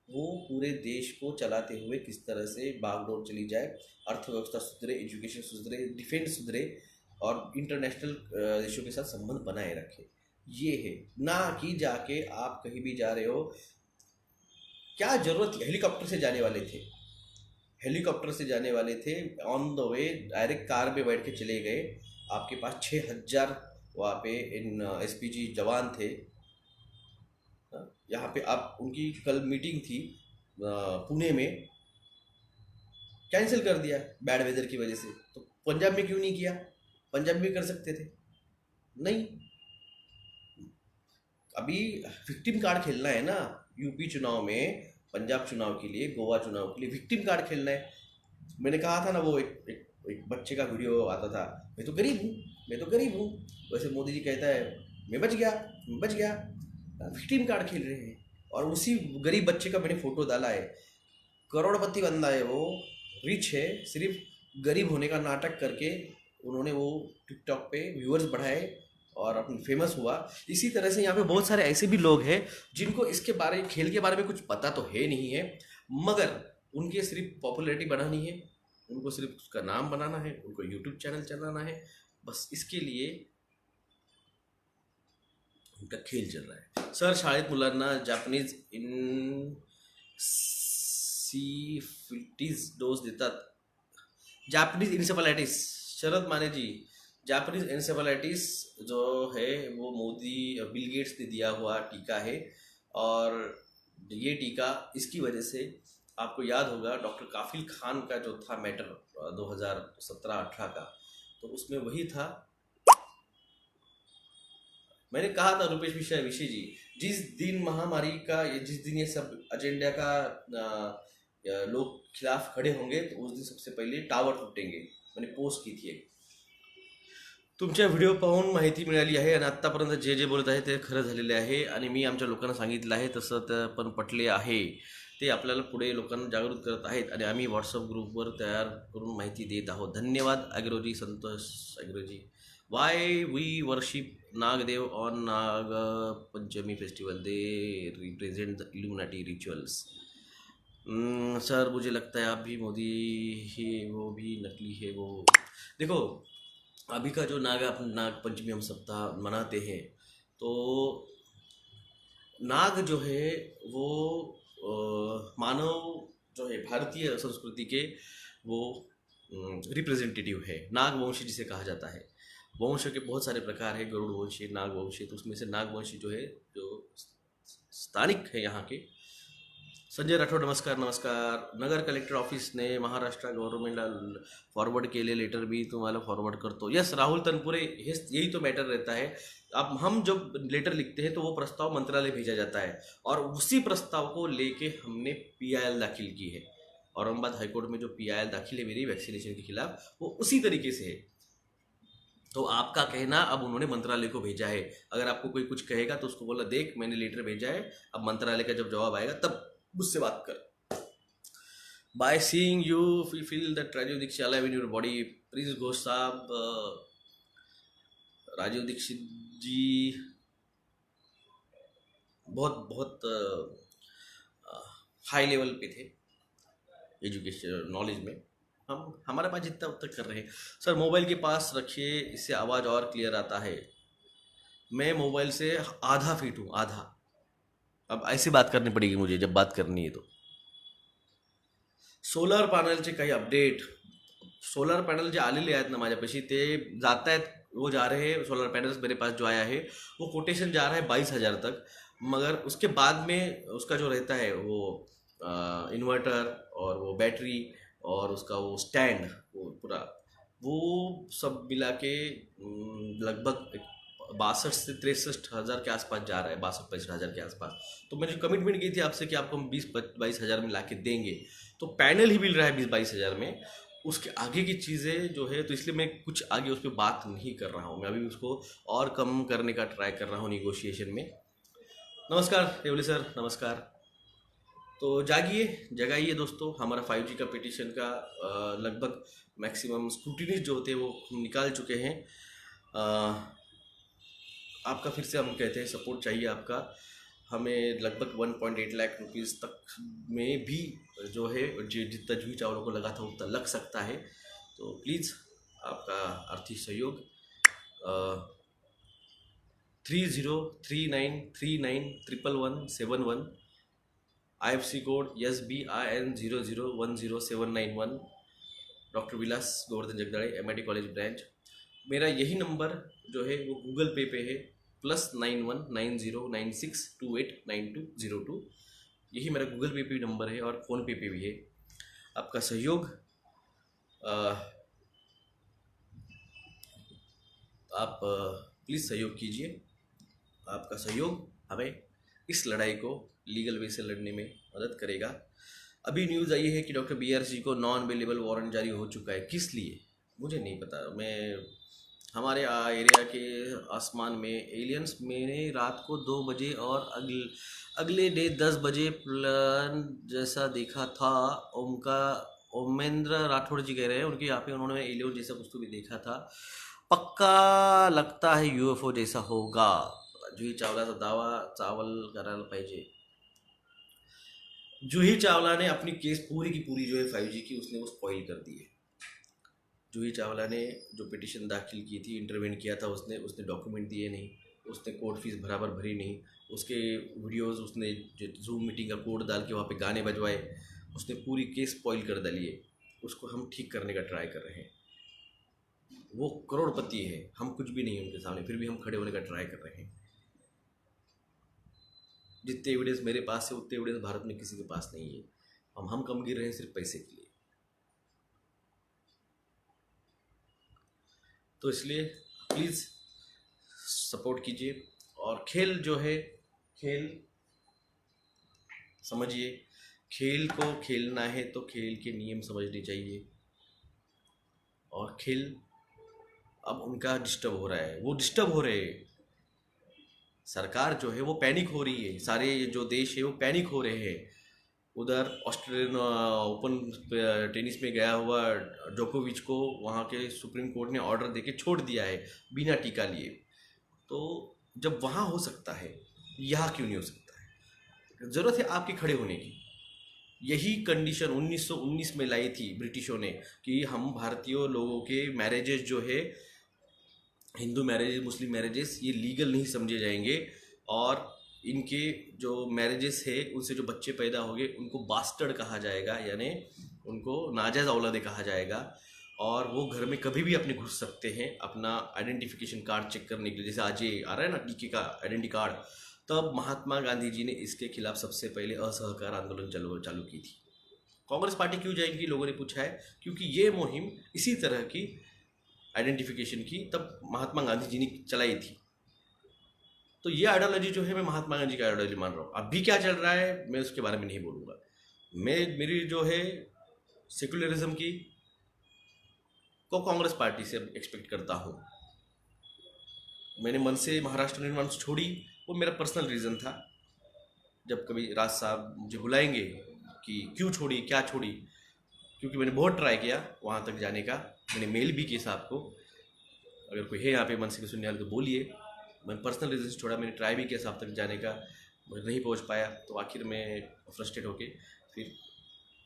वो पूरे देश को चलाते हुए किस तरह से बागडोर चली जाए, अर्थव्यवस्था सुधरे, एजुकेशन सुधरे, डिफेंस सुधरे और इंटरनेशनल देशों के साथ संबंध बनाए रखे। ये है ना कि जाके आप कहीं भी जा रहे हो, क्या जरूरत, हेलीकॉप्टर से जाने वाले थे, हेलीकॉप्टर से जाने वाले थे, on the way direct car में बैठ के चले गए। आपके पास 6000 वहाँ पे इन एसपीजी जवान थे। यहाँ पे आप, उनकी कल मीटिंग थी पुणे में, कैंसिल कर दिया बैड वेदर की वजह से। तो पंजाब में क्यों नहीं किया? पंजाब में कर सकते थे, नहीं। अभी विक्टिम कार्ड खेलना है ना, यूपी चुनाव में, पंजाब चुनाव के लिए, गोवा चुनाव के लिए विक्टिम कार्ड खेलना है। मैंने कहा था ना, वो एक बच्चे का वीडियो आता था, मैं तो गरीब हूँ, मैं तो गरीब हूँ। वैसे मोदी जी कहता है मैं बच गया, मैं बच गया। विक्टिम कार्ड खेल रहे हैं। और उसी गरीब बच्चे का मैंने फोटो डाला है। करोड़पति बंदा है वो, रिच है, सिर्फ गरीब होने का नाटक करके उन्होंने वो टिकटॉक पे व्यूअर्स बढ़ाए और अपनी फेमस हुआ। इसी तरह से यहाँ पे बहुत सारे ऐसे भी लोग हैं जिनको इसके बारे, खेल के बारे में कुछ पता तो है नहीं है, मगर उनके सिर्फ पॉपुलैरिटी बढ़ानी है, उनको सिर्फ उसका नाम बनाना है, उनको यूट्यूब चैनल चलाना है, बस इसके लिए उनका खेल चल रहा है। सर, शाळेत मुलांना जॅपनीज इन्सिफिलिटीज डोज देतात। जैपनीज इंसेफेलाइटिस, शरद माने जी, जैपनीज इंसेफेलाइटिस जो है वो मोदी, बिल गेट्स ने दिया हुआ टीका है। और ये टीका इसकी वजह से, आपको याद होगा डॉक्टर काफिल खान का जो था मैटर 2017-18 का, तो उसमें वही था। मैंने कहा था रुपेश विषय जी, जिस दिन महामारी का, जिस दिन ये सब एजेंडा का लोग खिलाफ खड़े होंगे तो उस दिन सबसे पहिले टावर फुटेंगे, मैंने पोस्ट की थी एक। तुमच्या व्हिडिओ पाहून माहिती मिळाली आहे आणि आत्तापर्यंत जे जे बोलत आहे ते खरं झालेले आहे आणि मी आमच्या लोकांना सांगितलं आहे, तसं ते पण पटले आहे, ते आपल्याला पुढे लोकांना जागृत करत आहेत आणि आम्ही व्हॉट्सअप ग्रुपवर तयार करून माहिती देत आहोत। धन्यवाद अग्रोजी, संतोष अग्रोजी। Why we worship Nagdev on Nag Panchami festival, they represent the illuminati rituals. Sir, मुझे लगता है आप भी मोदी ही, वो भी नकली है वो। देखो, अभी का जो नाग पंचमी हम सप्ताह मनाते हैं, तो नाग जो है वो मानव जो है भारतीय संस्कृति के वो रिप्रेजेंटेटिव है। नागवंशी जिसे कहा जाता है, वंश के बहुत सारे प्रकार है, गरुड़ वंशी, नागवंशी। तो उसमें से नागवंशी जो है, जो स्थानिक है यहाँ के, संजय राठोड नमस्कार नमस्कार. नगर कलेक्टर ऑफिसने महाराष्ट्र गव्हर्नमेंटला फॉरवर्ड केले लेटर भी तुम्हाला फॉरवर्ड करतो. यस राहुल तनपुरे, यही तो मैटर रहता है. अब हम जब लेटर लिखते हैं तो वो प्रस्ताव मंत्रालय भेजा जाता है और उसी प्रस्ताव को लेके हमने पीआईएल दाखिल की है. औरंगाबाद हाईकोर्ट में जो पीआईएल दाखिल है मेरी वैक्सीनेशन के खिलाफ, वो उसी तरीके से है. तो आपका कहना अब उन्होंने मंत्रालय को भेजा है. अगर आपको कोई कुछ कहेगा तो उसको बोला देख मैंने लेटर भेजा है, अब मंत्रालय का जब जवाब आएगा तब मुझसे बात कर. By seeing you we feel that Rajiv Dixit alive in your body. Please Ghosh साहब, राजीव दीक्षित जी बहुत बहुत हाई लेवल पे थे एजुकेशन नॉलेज में. हम हमारे पास जितना उतना कर रहे हैं. सर मोबाइल के पास रखिए, इससे आवाज़ और क्लियर आता है. मैं मोबाइल से आधा फीट हूँ, आधा. अब ऐसी बात करनी पड़ेगी मुझे जब बात करनी है तो. सोलर पॅनलचे काही अपडेट. सोलर पॅनल जे आलेले आहेत ना माझ्यापाशी ते जात आहेत, वो जा रहे हैं. सोलर पैनल्स मेरे पास जो आया है वो कोटेशन जा रहा है 22,000 तक. मगर उसके बाद में उसका जो रहता है वो इन्वर्टर और वो बैटरी और उसका वो स्टैंड, वो पूरा वो सब मिला के लगभग 62 से 63 हज़ार के आसपास जा रहा है. 62-65 हज़ार के आसपास. तो मैंने जो कमिटमेंट की थी आपसे कि आपको हम 20-22 हज़ार में ला के देंगे, तो पैनल ही मिल रहा है 20-22 हज़ार में. उसके आगे की चीज़ें जो है तो इसलिए मैं कुछ आगे उस पर बात नहीं कर रहा हूँ. मैं अभी उसको और कम करने का ट्राई कर रहा हूँ निगोशिएशन में. नमस्कार रेवली सर, नमस्कार. तो जागिए जगाइए दोस्तों. हमारा 5G का पिटिशन का लगभग मैक्सिमम स्क्रूटिनीज जो होते हैं वो हम निकाल चुके हैं. आपका फिर से हम कहते हैं सपोर्ट चाहिए आपका. हमें लगभग 1.8 लाख रुपीज़ तक में भी जो है जितना जूही चावला को लगा था उतना लग सकता है. तो प्लीज़ आपका आर्थिक सहयोग 303939111171, IFC code SBIN 00100791, doctor Vilas Govardhan Jagdale MIT college branch. मेरा यही नंबर जो है वो गूगल पे है +919096289202. यही मेरा गूगल पे भी नंबर है और फ़ोन पे भी है. आपका सहयोग आप प्लीज़ सहयोग कीजिए. आपका सहयोग हमें इस लड़ाई को लीगल वे से लड़ने में मदद करेगा. अभी न्यूज़ आई है कि डॉक्टर BRC को नॉन अवेलेबल वारंट जारी हो चुका है. किस लिए मुझे नहीं पता. मैं हमारे एरिया के आसमान में एलियंस मैंने रात को 2 बजे और अगले डे 10 बजे प्लान जैसा देखा था. ओमेंद्र राठौड़ जी कह रहे हैं उनके यहाँ पे उन्होंने एलियन जैसा कुछ तो भी देखा था. पक्का लगता है UFO जैसा होगा. जूही चावलाचा दावा चावल करायला पाहिजे. जूही चावला ने अपनी केस पूरी की पूरी जो है 5G की उसने वो स्पॉइल कर दी है. जूही चावला ने जो पिटिशन दाखिल की थी, इंटरवेन किया था, उसने डॉक्यूमेंट दिए नहीं, उसने कोर्ट फीस बराबर भरी नहीं, उसके वीडियोस उसने जो जूम मीटिंग का कोड डाल के वहाँ पे गाने बजवाए, उसने पूरी केस स्पॉइल कर डाली है. उसको हम ठीक करने का ट्राई कर रहे हैं. वो करोड़पति है, हम कुछ भी नहीं है उनके सामने, फिर भी हम खड़े होने का ट्राई कर रहे हैं. जितने एविडेंस मेरे पास है उतने एविडेंस भारत में किसी के पास नहीं है. हम कम गिर रहे हैं सिर्फ पैसे के लिए. तो इसलिए प्लीज़ सपोर्ट कीजिए. और खेल जो है, खेल समझिए. खेल को खेलना है तो खेल के नियम समझने चाहिए. और खेल अब उनका डिस्टर्ब हो रहा है, वो डिस्टर्ब हो रहे हैं. सरकार जो है वो पैनिक हो रही है. सारे जो देश है वो पैनिक हो रहे हैं. उधर ऑस्ट्रेलियन ओपन टेनिस में गया हुआ जोकोविच को वहाँ के सुप्रीम कोर्ट ने ऑर्डर देके छोड़ दिया है बिना टीका लिए. तो जब वहाँ हो सकता है, यहाँ क्यों नहीं हो सकता है? ज़रूरत है आपके खड़े होने की. यही कंडीशन 1919 में लाई थी ब्रिटिशों ने कि हम भारतीय लोगों के मैरिजेस जो है, हिंदू मैरिजेस, मुस्लिम मैरिजेस, ये लीगल नहीं समझे जाएंगे. और इनके जो मैरिजेस है उनसे जो बच्चे पैदा होंगे उनको बास्टर्ड कहा जाएगा, यानी उनको नाजायज़ औलादे कहा जाएगा. और वो घर में कभी भी अपने घुस सकते हैं अपना आइडेंटिफिकेशन कार्ड चेक करने के लिए. जैसे आज ये आ रहा है ना टीके का आइडेंटिटी कार्ड, तब महात्मा गांधी जी ने इसके खिलाफ सबसे पहले असहकार आंदोलन चालू की थी। कांग्रेस पार्टी क्यों जाएगी, लोगों ने पूछा है, क्योंकि ये मुहिम इसी तरह की आइडेंटिफिकेशन की तब महात्मा गांधी जी ने चलाई थी। तो ये आइडियोलॉजी जो है, मैं महात्मा गांधी का आइडियोलॉजी मान रहा हूँ। अभी क्या चल रहा है मैं उसके बारे में नहीं बोलूँगा। मेरी जो है सेकुलरिज्म की को कांग्रेस पार्टी से एक्सपेक्ट करता हूँ। मैंने मन से महाराष्ट्र निर्माण छोड़ी, वो मेरा पर्सनल रीज़न था। जब कभी राज साहब मुझे बुलाएंगे कि क्यों छोड़ी, क्या छोड़ी, क्योंकि मैंने बहुत ट्राई किया वहाँ तक जाने का। मैंने मेल भी किया साहब को, अगर कोई है यहाँ पे मन से सुनने वाले तो बोलिए। मैंने पर्सनल रीज़न छोड़ा, मैंने ट्राई भी किया साहब तक जाने का, मैं नहीं पहुँच पाया। तो आखिर में फ्रस्ट्रेट होके फिर,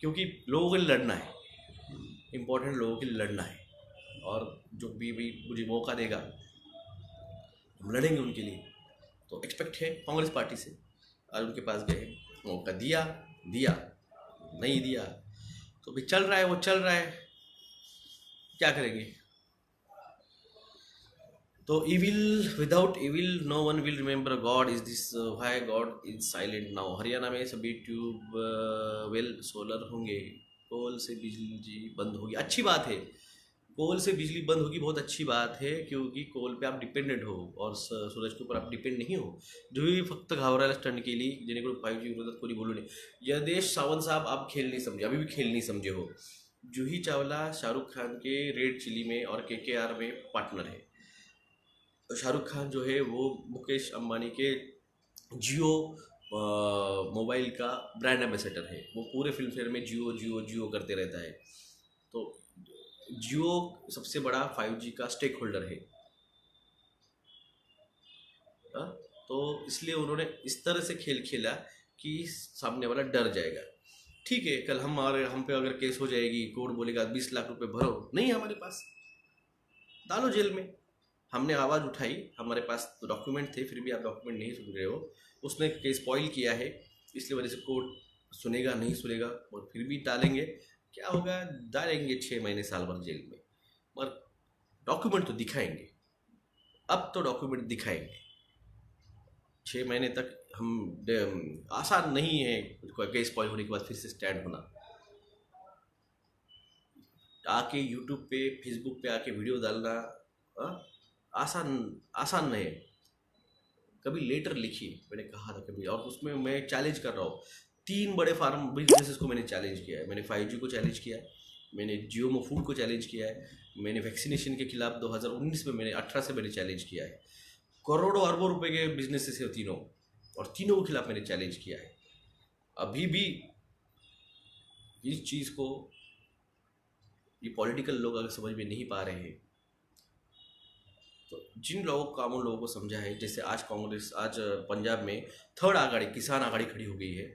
क्योंकि लोगों के लिए लड़ना है, इम्पोर्टेंट लोगों के लिए लड़ना है, और जो भी मुझे मौका देगा हम लड़ेंगे उनके लिए। तो एक्सपेक्ट है कांग्रेस पार्टी से। आज उनके पास गए, मौका दिया नहीं दिया तो भी चल रहा है, वो चल रहा है, क्या करेंगे। तो evil, without evil no one will remember God, is this why God is silent now. Haryana में सभी ट्यूब वेल सोलर होंगे, कोल से बिजली बंद होगी, अच्छी बात है। कोल से बिजली बंद होगी, बहुत अच्छी बात है, क्योंकि कोल पे आप डिपेंडेंट हो और सूरज के ऊपर आप डिपेंड नहीं हो। जो भी फक्त घावरायला स्टंट केली, जेणेकरून 5G विरोधात कोणी बोलू नये। यदेश सावंत साहब आप खेल नहीं समझे, अभी भी खेल नहीं समझे हो। जूही चावला शाहरुख खान के रेड चिली में और KKR में पार्टनर है। शाहरुख खान जो है वो मुकेश अंबानी के जियो मोबाइल का ब्रांड एम्बेसडर है। वो पूरे फिल्म फेयर में जियो करते रहता है। तो जियो सबसे बड़ा 5G का स्टेक होल्डर है। तो इसलिए उन्होंने इस तरह से खेल खेला कि सामने वाला डर जाएगा। ठीक है, कल हम पे अगर केस हो जाएगी, कोर्ट बोलेगा 20 लाख रुपए भरो, नहीं हमारे पास, डालो जेल में। हमने आवाज़ उठाई, हमारे पास तो डॉक्यूमेंट थे, फिर भी आप डॉक्यूमेंट नहीं सुन रहे हो। उसने केस स्पॉइल किया है, इसलिए वजह से कोर्ट सुनेगा नहीं सुनेगा, और फिर भी डालेंगे। क्या होगा, डालेंगे 6 महीने साल भर जेल में, और डॉक्यूमेंट तो दिखाएंगे। अब तो डॉक्यूमेंट दिखाएंगे। 6 महीने तक हम आसान नहीं है केस स्पॉइल होने के बाद फिर से स्टैंड होना। आके यूट्यूब पे, फेसबुक पे आके वीडियो डालना आसान नहीं। कभी लेटर लिखिए, मैंने कहा था कभी, और उसमें मैं चैलेंज कर रहा हूँ। 3 बड़े फार्म बिजनेसेस को मैंने चैलेंज किया है। मैंने 5G को चैलेंज किया है, मैंने जियो फूड को चैलेंज किया है, मैंने वैक्सीनेशन के खिलाफ 2019 में, मैंने 18 से मैंने चैलेंज किया है। करोड़ों अरबों रुपए के बिजनेसेस है तीनों, और तीनों के खिलाफ मैंने चैलेंज किया है। अभी भी इस चीज़ को ये पॉलिटिकल लोग अगर समझ में नहीं पा रहे हैं, तो जिन लोगों को, कामों लोगों को समझा है, जैसे आज कांग्रेस, आज पंजाब में 3rd आघाड़ी, किसान आघाड़ी खड़ी हो गई है।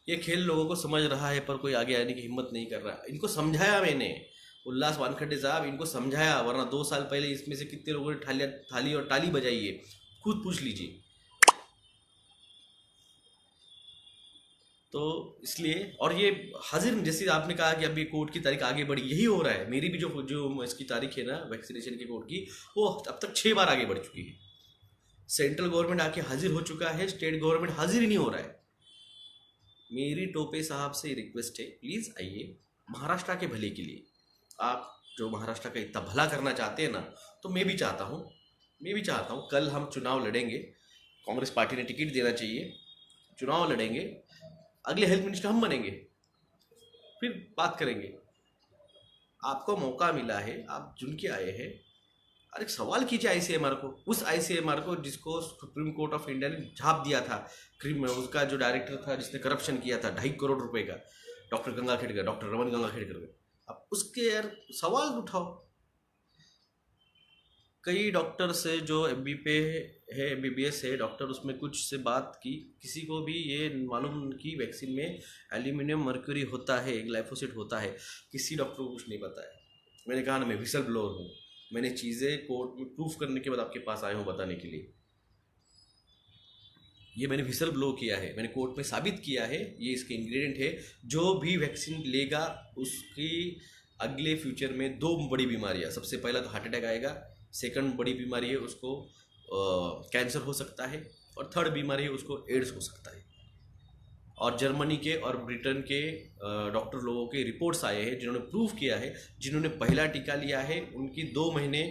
ये खेल लोगों को समझ रहा है, पर कोई आगे आने की हिम्मत नहीं कर रहा। इनको समझाया मैंने, उल्लास वानखड़े साहब, इनको समझाया, वरना 2 साल पहले इसमें से कितने लोगों ने थाली और टाली बजाई है, खुद पूछ लीजिए। तो इसलिए, और ये हाजिर, जैसे आपने कहा कि अभी कोर्ट की तारीख आगे बढ़ी, यही हो रहा है। मेरी भी जो इसकी तारीख है ना, वैक्सीनेशन की कोर्ट की, वो अब तक 6 बार आगे बढ़ चुकी है। सेंट्रल गवर्नमेंट आके हाजिर हो चुका है, स्टेट गवर्नमेंट हाजिर ही नहीं हो रहा है। मेरी टोपे साहब से रिक्वेस्ट है, प्लीज़ आइए, महाराष्ट्र के भले के लिए। आप जो महाराष्ट्र का इतना भला करना चाहते हैं ना, तो मैं भी चाहता हूँ। कल हम चुनाव लड़ेंगे, कांग्रेस पार्टी ने टिकट देना चाहिए, चुनाव लड़ेंगे, अगले हेल्थ मिनिस्टर हम बनेंगे, फिर बात करेंगे। आपको मौका मिला है, आप चुन के आए हैं, अरे सवाल कीजिए ICMR को, उस ICMR को जिसको सुप्रीम कोर्ट ऑफ इंडिया ने झाप दिया था। उसका जो डायरेक्टर था, जिसने करप्शन किया था 2.5 करोड़ रुपए का, डॉक्टर रमन गंगाखेड़कर, अब उसके यार सवाल उठाओ। कई डॉक्टर से जो MB पे है, MBBS है डॉक्टर, उसमें कुछ से बात की, किसी को भी ये मालूम कि वैक्सीन में एल्यूमिनियम मर्क्यूरी होता है, ग्लाइफोसेट होता है, किसी डॉक्टर को कुछ नहीं पता है। मैंने कहा ना, मैं विसल ब्लोअर हूँ, मैंने चीज़ें कोर्ट में प्रूफ करने के बाद आपके पास आया हूँ बताने के लिए। ये मैंने विसल ब्लो किया है, मैंने कोर्ट में साबित किया है, ये इसके इंग्रेडिएंट है। जो भी वैक्सीन लेगा उसकी अगले फ्यूचर में 2 बड़ी बीमारियां, सबसे पहला तो हार्ट अटैक आएगा, सेकंड बड़ी बीमारी है उसको कैंसर हो सकता है, और थर्ड बीमारी है उसको एड्स हो सकता है। और जर्मनी के और ब्रिटेन के डॉक्टर लोगों के रिपोर्ट्स आए हैं जिन्होंने प्रूव किया है, जिन्होंने पहला टीका लिया है उनकी 2 महीने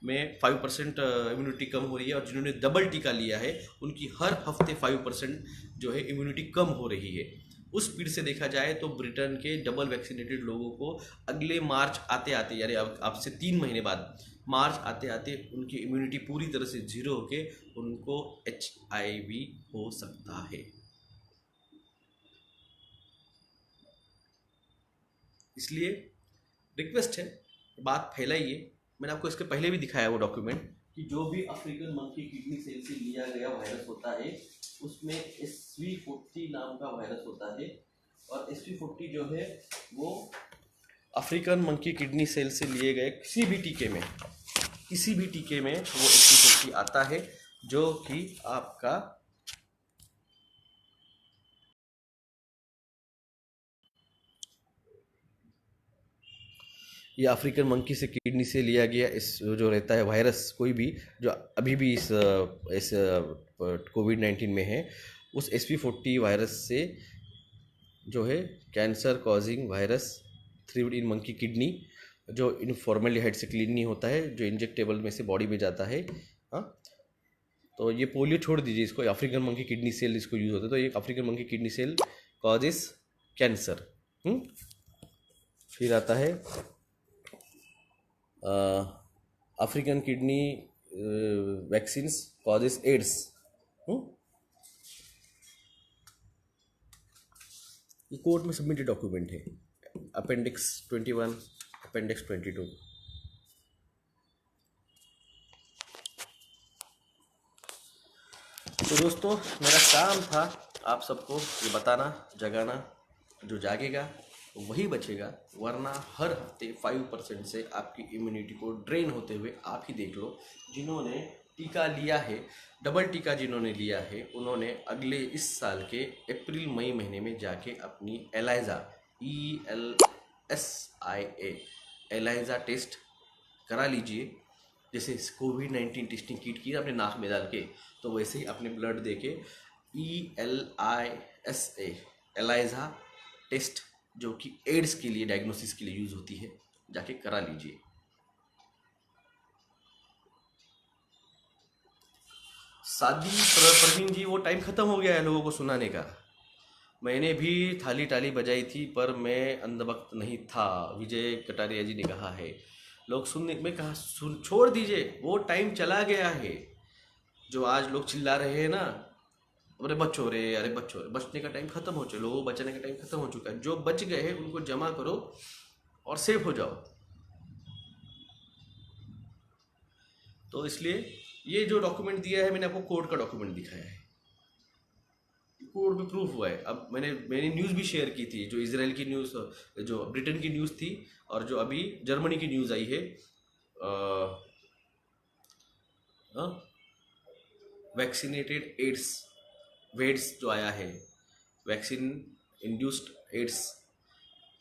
में 5% इम्यूनिटी कम हो रही है, और जिन्होंने डबल टीका लिया है उनकी हर हफ्ते 5% जो है इम्यूनिटी कम हो रही है। उस स्पीड से देखा जाए तो ब्रिटेन के डबल वैक्सीनेटेड लोगों को अगले मार्च आते आते, यानी अब से 3 महीने बाद मार्च आते आते उनकी इम्यूनिटी पूरी तरह से जीरो होके उनको HIV हो सकता है। इसलिए रिक्वेस्ट है, बात फैलाइए। मैंने आपको इसके पहले भी दिखाया वो डॉक्यूमेंट कि जो भी अफ्रीकन मंकी किडनी सेल से लिया गया वायरस होता है उसमें SV40 नाम का वायरस होता है, और SV40 जो है वो अफ्रीकन मंकी किडनी सेल से लिए गए किसी भी टीके में वो SV40 आता है, जो कि आपका ये अफ्रीकन मंकी से किडनी से लिया गया इस जो रहता है वायरस, कोई भी जो अभी भी इस कोविड-19 में है, उस SV40 वायरस से जो है कैंसर कॉजिंग वायरस थ्रिव्ड इन मंकी किडनी, जो इन फॉर्मेलिहाइड से क्लीन नहीं होता है, जो इंजेक्टेबल में से बॉडी में जाता है। हाँ, तो ये पोलियो छोड़ दीजिए, इसको अफ्रीकन मंकी किडनी सेल इसको यूज़ होता है, तो ये African monkey kidney cell causes cancer. फिर आता है African kidney vaccines causes AIDS. ये कोर्ट में सबमिटेड डॉक्यूमेंट है, अपेंडिक्स 21, अपेंडिक्स 22। तो दोस्तों मेरा काम था आप सबको ये बताना, जगाना। जो जागेगा वही बचेगा, वरना हर हफ्ते 5% से आपकी इम्यूनिटी को ड्रेन होते हुए आप ही देख लो। जिन्होंने टीका लिया है, डबल टीका जिन्होंने लिया है, उन्होंने अगले इस साल के अप्रैल मई महीने में जाके अपनी एलाइजा ELSIA एलाइजा टेस्ट करा लीजिए। जैसे कोविड-19 टेस्टिंग किट की अपने नाक में डाल के, तो वैसे ही अपने ब्लड दे के ELISA एलाइजा टेस्ट, जो कि एड्स के लिए डायग्नोसिस के लिए यूज़ होती है, जाके करा लीजिए। शादी प्रवीण जी, वो टाइम ख़त्म हो गया है लोगों को सुनाने का। मैंने भी थाली टाली बजाई थी पर मैं अंधभक्त नहीं था, विजय कटारिया जी ने कहा है। लोग सुनने में कहा छोड़ दीजिए, वो टाइम चला गया है। जो आज लोग चिल्ला रहे हैं ना, अरे बच्चों रे, अरे बच्चों रे, बचने का टाइम खत्म हो चुका, लोगों को बचने का टाइम खत्म हो चुका है। जो बच गए हैं उनको जमा करो और सेफ हो जाओ। तो इसलिए ये जो डॉक्यूमेंट दिया है, मैंने आपको कोर्ट का डॉक्यूमेंट दिखाया है, कोर्ट में प्रूफ हुआ है। अब मैंने न्यूज़ भी शेयर की थी, जो इजराइल की न्यूज़, जो ब्रिटेन की न्यूज़ थी, और जो अभी जर्मनी की न्यूज़ आई है, वैक्सीनेटेड एड्स, वेड्स जो आया है, वैक्सीन इंड्यूस्ड एड्स।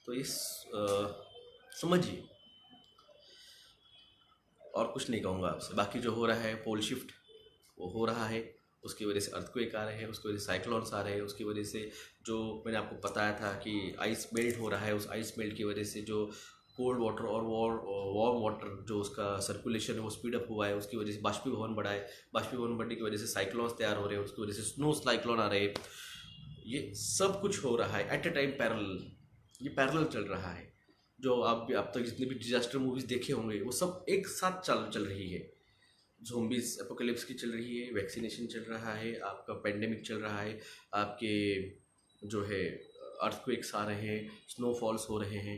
तो इस समझिए, और कुछ नहीं कहूँगा आपसे। बाकी जो हो रहा है पोल शिफ्ट, वो हो रहा है, उसकी वजह से अर्थक्वेक आ रहे हैं, उसकी वजह से साइक्लोन्स आ रहे हैं, उसकी वजह से जो मैंने आपको बताया था कि आइस मेल्ट हो रहा है, उस आइस मेल्ट की वजह से जो कोल्ड वाटर और वार्म वाटर जो उसका सर्कुलेशन है वो स्पीड अप हुआ है, उसकी वजह से बाष्पीभवन बढ़ा है, बाष्पीभवन बढ़ने की वजह से साइक्लोन्स तैयार हो रहे हैं, उसकी वजह से स्नो साइक्लोन आ रहे हैं। ये सब कुछ हो रहा है एट ए टाइम, पैरेलल, ये पैरेलल चल रहा है। जो आप तक जितने भी डिजास्टर मूवीज़ देखे होंगे वो सब एक साथ चल रही है। ज़ोंबीज एपोकलिप्स की चल रही है, वैक्सीनेशन चल रहा है, आपका पेंडेमिक चल रहा है, आपके जो है अर्थक्वेक्स आ रहे हैं, स्नोफॉल्स हो रहे हैं।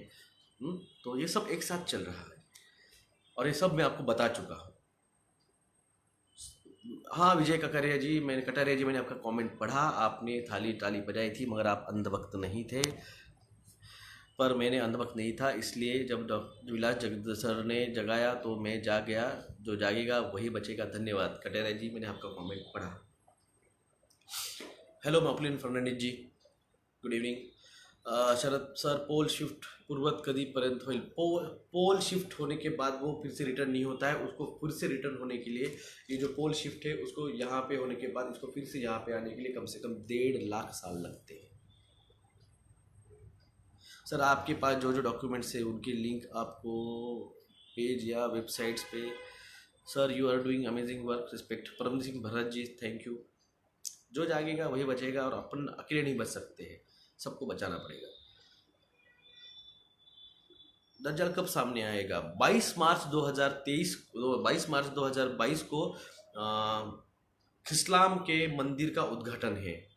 तो ये सब एक साथ चल रहा है, और ये सब मैं आपको बता चुका हूँ। हाँ विजय कटारिया जी, मैंने आपका कमेंट पढ़ा, आपने थाली टाली बजाई थी, मगर आप अंधभक्त नहीं थे। पर मैंने अंधभक्त नहीं था, इसलिए जब विलास जगदीश सर ने जगाया तो मैं जाग गया। जो जागेगा वही बचेगा। धन्यवाद कटारिया जी, मैंने आपका कमेंट पढ़ा। हेलो मॉपलिन फर्नांडिस जी, गुड इवनिंग। शरद सर, पोल शिफ्ट पूर्वत कधीपर्यंत होईल? पोल शिफ्ट होने के बाद वो फिर से रिटर्न नहीं होता है, उसको फिर से रिटर्न होने के लिए ये जो पोल शिफ्ट है उसको यहाँ पे होने के बाद इसको फिर से यहाँ पे आने के लिए कम से कम 1.5 लाख साल लगते हैं। सर आपके पास जो जो डॉक्यूमेंट्स है उनकी लिंक आपको पेज या वेबसाइट्स पे। Sir you are doing amazing work, respect. Param Singh Bharat ji, thank you. जो जागेगा वही बचेगा, और अपन अकेले नहीं बच सकते हैं, सबको बचाना पड़ेगा। दज्जाल कब सामने आएगा? 22 मार्च 2022 को इस्लाम के मंदिर का उद्घाटन है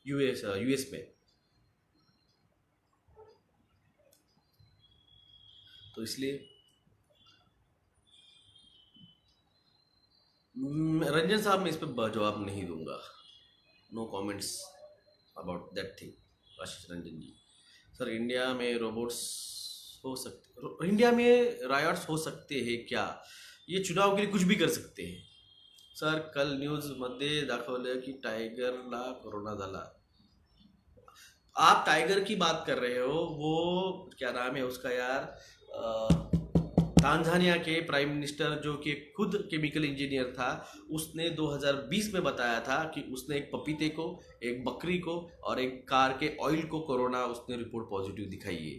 यूएस में। तो इसलिए रंजन साहब, मैं इस पर जवाब नहीं दूंगा। No comments about that thing, Ashish Ranjan ji. Sir India में रोबोट्स हो सकते, इंडिया में रायट्स हो सकते हैं क्या? ये चुनाव के लिए कुछ भी कर सकते हैं। सर कल न्यूजमध्ये दाखवलं की टायगरला कोरोना झाला। आप टाइगर की बात कर रहे हो, वो क्या नाम है उसका यार, तांजानिया के प्राइम मिनिस्टर जो कि खुद केमिकल इंजीनियर था, उसने 2020 में बताया था कि उसने एक पपीते को, एक बकरी को और एक कार के ऑयल को कोरोना उसने रिपोर्ट पॉजिटिव दिखाई है।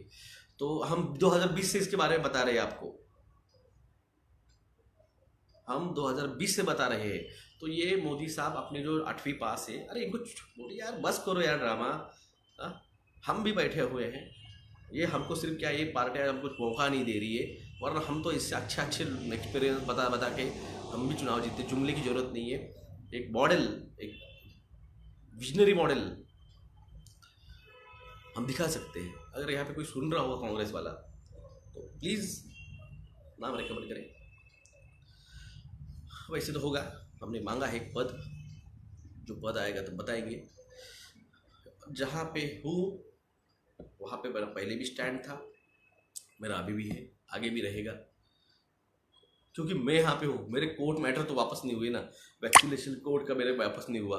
तो हम 2020 से इसके बारे में बता रहे हैं आपको, हम 2020 से बता रहे हैं। तो ये मोदी साहब अपने जो 8वीं पास है, अरे इनको मोदी यार बस करो यार ड्रामा। हम भी बैठे हुए हैं, ये हमको सिर्फ क्या ये पार्टियाँ हमको मौका नहीं दे रही है, वरना हम तो इससे अच्छे अच्छे एक्सपीरियंस बता बता के हम भी चुनाव जीतते। जुमले की ज़रूरत नहीं है, एक मॉडल, एक विजनरी मॉडल हम दिखा सकते हैं। अगर यहाँ पे कोई सुन रहा होगा कांग्रेस वाला तो प्लीज़ नाम रिकमेंड करें। वैसे तो होगा, हमने मांगा है एक पद, जो पद आएगा तो बताएंगे। जहाँ पे हूँ वहाँ पे मेरा पहले भी स्टैंड था, मेरा अभी भी है, आगे भी रहेगा, क्योंकि मैं यहाँ पे हूँ। मेरे कोर्ट मैटर तो वापस नहीं हुए ना, वैक्सीनेशन कोर्ट का मेरे वापस नहीं हुआ,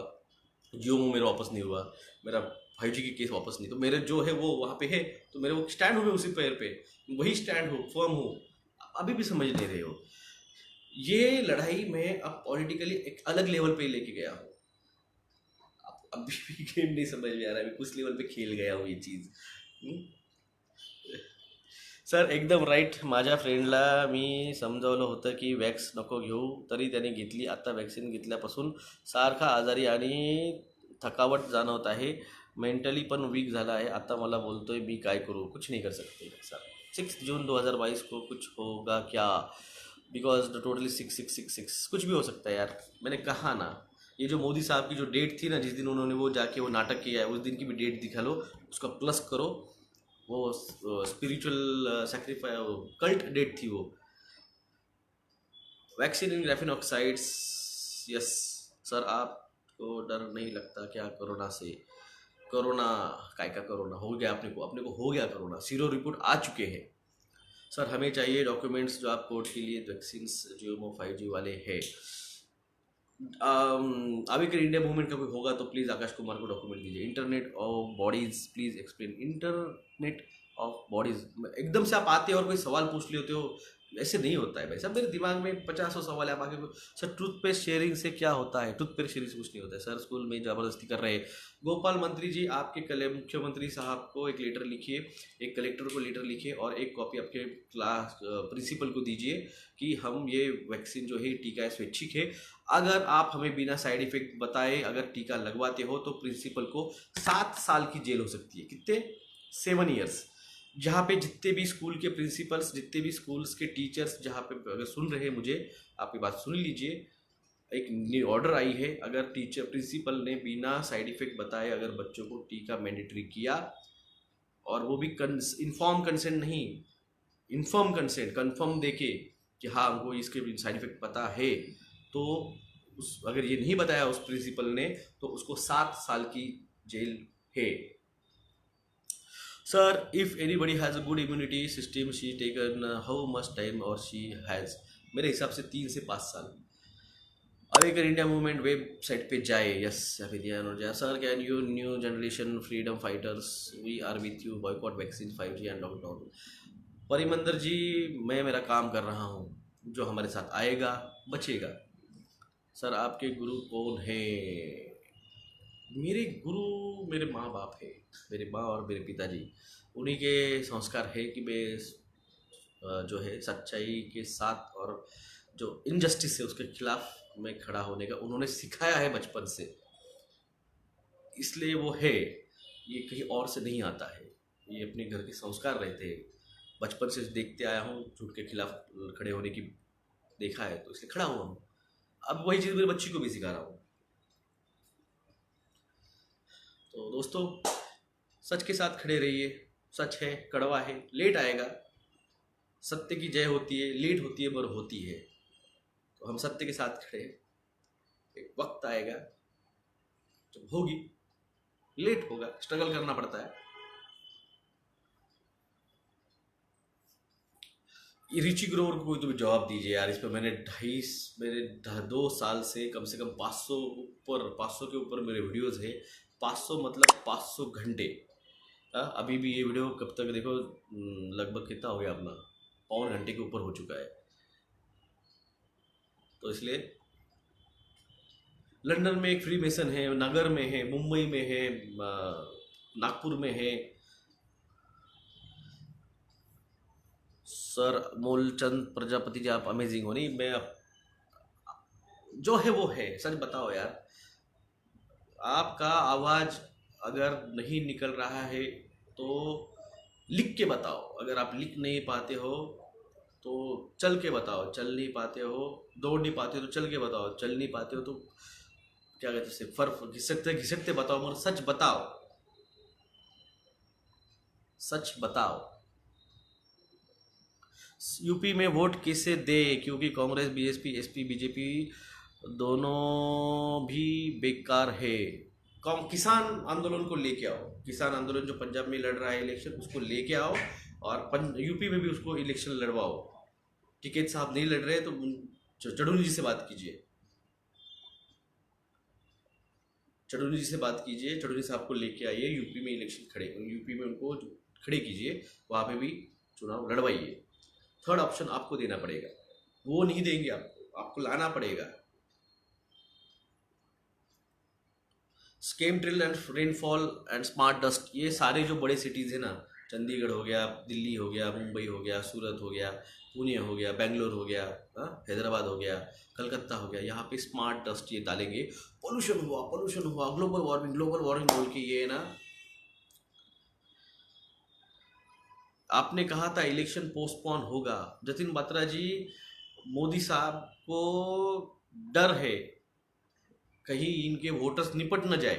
जियो मेरा वापस नहीं हुआ, मेरा 5G की केस वापस नहीं, तो मेरे जो है वो वहाँ पे है, तो मेरे वो स्टैंड हुए उसी पैर पे, वही स्टैंड हो, फर्म हो। अभी भी समझ नहीं रहे हो, ये लड़ाई मैं अब पॉलिटिकली एक अलग लेवल पे लेके गया हूँ। अभी भी गेम नहीं समझ में आ रहा, अभी कुछ लेवल पे खेल गया हूँ ये चीज़। सर एकदम राईट, माझ्या फ्रेंडला मी समजावलं होतं की वॅक्स नको घेऊ, तरी त्याने घेतली। आता वॅक्सिन घेतल्यापासून सारखा आजारी आणि थकावट जाणवत आहे, मेंटली पण वीक झाला आहे। आता मला बोलतोय मी काय करूँ? कुछ नहीं कर सकते सर। 6 जून 2022 को कुछ होगा क्या? बिकॉज द टोटली 6666 कुछ भी हो सकता है यार। मैंने कहा ना, ये जो मोदी साहब की जो डेट थी ना, जिस दिन उन्होंने वो जाके वो नाटक किया है, उस दिन की भी डेट दिखा लो, उसका प्लस करो। वो स्पिरिचुअल सेक्रीफाई कल्ट डेट थी वो। वैक्सीन इन ग्राफिन ऑक्साइड्स, यस सर। आपको डर नहीं लगता क्या कोरोना से? कोरोना काय का कोरोना हो गया, अपने को हो गया कोरोना, सीरो रिपोर्ट आ चुके हैं। सर हमें चाहिए डॉक्यूमेंट्स जो आप कोर्ट के लिए वैक्सीन जियोमो 5G वाले हैं। अभी अगर इंडिया मूवमेंट का कोई होगा तो प्लीज़ आकाश कुमार को डॉक्यूमेंट दीजिए। Internet of bodies, please explain. Internet of bodies, एकदम से आप आते हो और कोई सवाल पूछ लेते हो, ऐसे नहीं होता है भाई साहब। मेरे दिमाग में 50 सवाल है, आप आगे सर टूथपेस्ट शेयरिंग से क्या होता है? टूथपेस्ट शेयरिंग से कुछ नहीं होता है सर, स्कूल में ज़बरदस्ती कर रहे हैं। गोपाल मंत्री जी, आपके कल मुख्यमंत्री साहब को एक लेटर लिखिए, एक कलेक्टर को लेटर लिखिए और एक कॉपी आपके क्लास प्रिंसिपल को दीजिए कि हम ये वैक्सीन जो है टीका है स्वैच्छिक है। अगर आप हमें बिना साइड इफेक्ट बताए अगर टीका लगवाते हो तो प्रिंसिपल को 7 साल की जेल हो सकती है। कितने? 7 ईयर्स। जहाँ पे जितने भी स्कूल के प्रिंसिपल्स, जितने भी स्कूल्स के टीचर्स जहाँ पे अगर सुन रहे हैं मुझे, आपकी बात सुन लीजिए। एक ऑर्डर आई है, अगर टीचर प्रिंसिपल ने बिना साइड इफेक्ट बताए अगर बच्चों को टीका मैंडेटरी किया, और वो भी इन्फॉर्म कंसेंट नहीं, इन्फॉर्म कंसेंट, कन्फर्म देके कि हाँ हमको इसके साइड इफेक्ट पता है, तो उस अगर ये नहीं बताया उस प्रिंसिपल ने तो उसको 7 साल की जेल है। Sir if anybody has a good immunity system she taken how much time और शी हैज़? मेरे हिसाब से 3 से 5 साल। अवेकन इंडिया मूवमेंट वेबसाइट पे जाए। यस, अभी दिया Anuja sir, can you new generation freedom fighters, we are with you, boycott vaccine 5G and lockdown. Parminder ji, मैं मेरा काम कर रहा हूँ, जो हमारे साथ आएगा बचेगा। सर आपके गुरु कौन है? मेरे गुरु मेरे माँ बाप है, मेरे माँ और मेरे पिताजी। उन्हीं के संस्कार है कि मैं जो है सच्चाई के साथ और जो इनजस्टिस है उसके खिलाफ मैं खड़ा होने का उन्होंने सिखाया है बचपन से, इसलिए वो है। ये कहीं और से नहीं आता है, ये अपने घर के संस्कार रहते हैं। बचपन से देखते आया हूँ झूठ के खिलाफ खड़े होने की, देखा है तो इसलिए खड़ा हुआ हूँ। अब वही चीज़ मेरे बच्ची को भी सिखा रहा हूँ। तो दोस्तों, सच के साथ खड़े रहिए। सच है, कड़वा है, लेट आएगा। सत्य की जय होती है, लेट होती है पर होती है। तो हम सत्य के साथ खड़े हैं। एक वक्त आएगा जब होगी, लेट होगा, स्ट्रगल करना पड़ता है। ये रिची ग्रोवर को तो भी जवाब दीजिए यार। इस पर मैंने मेरे 2 साल से कम 500 के ऊपर मेरे वीडियोस है। 500 मतलब 500 घंटे। अभी भी ये वीडियो कब तक देखो, लगभग कितना हो गया अपना, 5 घंटे के ऊपर हो चुका है। तो इसलिए लंदन में एक फ्री मेसन है, नगर में है, मुंबई में है, नागपुर में है। सर मूलचंद प्रजापति जी, आप अमेजिंग हो। नहीं, मैं जो है वो है, सच बताओ यार। आपका आवाज अगर नहीं निकल रहा है तो लिख के बताओ। अगर आप लिख नहीं पाते हो तो चल के बताओ। चल नहीं पाते हो, दौड़ नहीं पाते हो तो चल के बताओ। चल नहीं पाते हो तो क्या कहते हैं, फर्क घिसटते घिसटते बताओ, मगर सच बताओ। सच बताओ। यूपी में वोट किसे दे? क्योंकि कांग्रेस, बीएसपी, एसपी, बीजेपी दोनों भी बेकार है। किसान आंदोलन को लेके आओ। किसान आंदोलन जो पंजाब में लड़ रहा है इलेक्शन, उसको लेके आओ और यूपी में भी उसको इलेक्शन लड़वाओ। टिकैत साहब नहीं लड़ रहे तो चढ़ूनी जी से बात कीजिए। चढ़ूनी जी से बात कीजिए, चढ़ूनी साहब को लेके आइए, यूपी में इलेक्शन खड़े, यूपी में उनको खड़े कीजिए, वहाँ पे भी चुनाव लड़वाइए। थर्ड ऑप्शन आपको देना पड़ेगा, वो नहीं देंगे आपको लाना पड़ेगा। Scam drill and rainfall and smart dust, ये सारे जो बड़े सिटीज़ हैं ना, चंडीगढ़ हो गया, दिल्ली हो गया, मुंबई हो गया, सूरत हो गया, पुणे हो गया, बेंगलोर हो गया, हैदराबाद हो गया, कलकत्ता हो गया, यहाँ पे स्मार्ट डस्ट ये डालेंगे। पोल्यूशन हुआ, ग्लोबल वार्मिंग बोल के ये ना। आपने कहा था इलेक्शन पोस्टपोन होगा। जतिन बत्रा जी, मोदी साहब को डर है कहीं इनके वोटर्स निपट न जाए,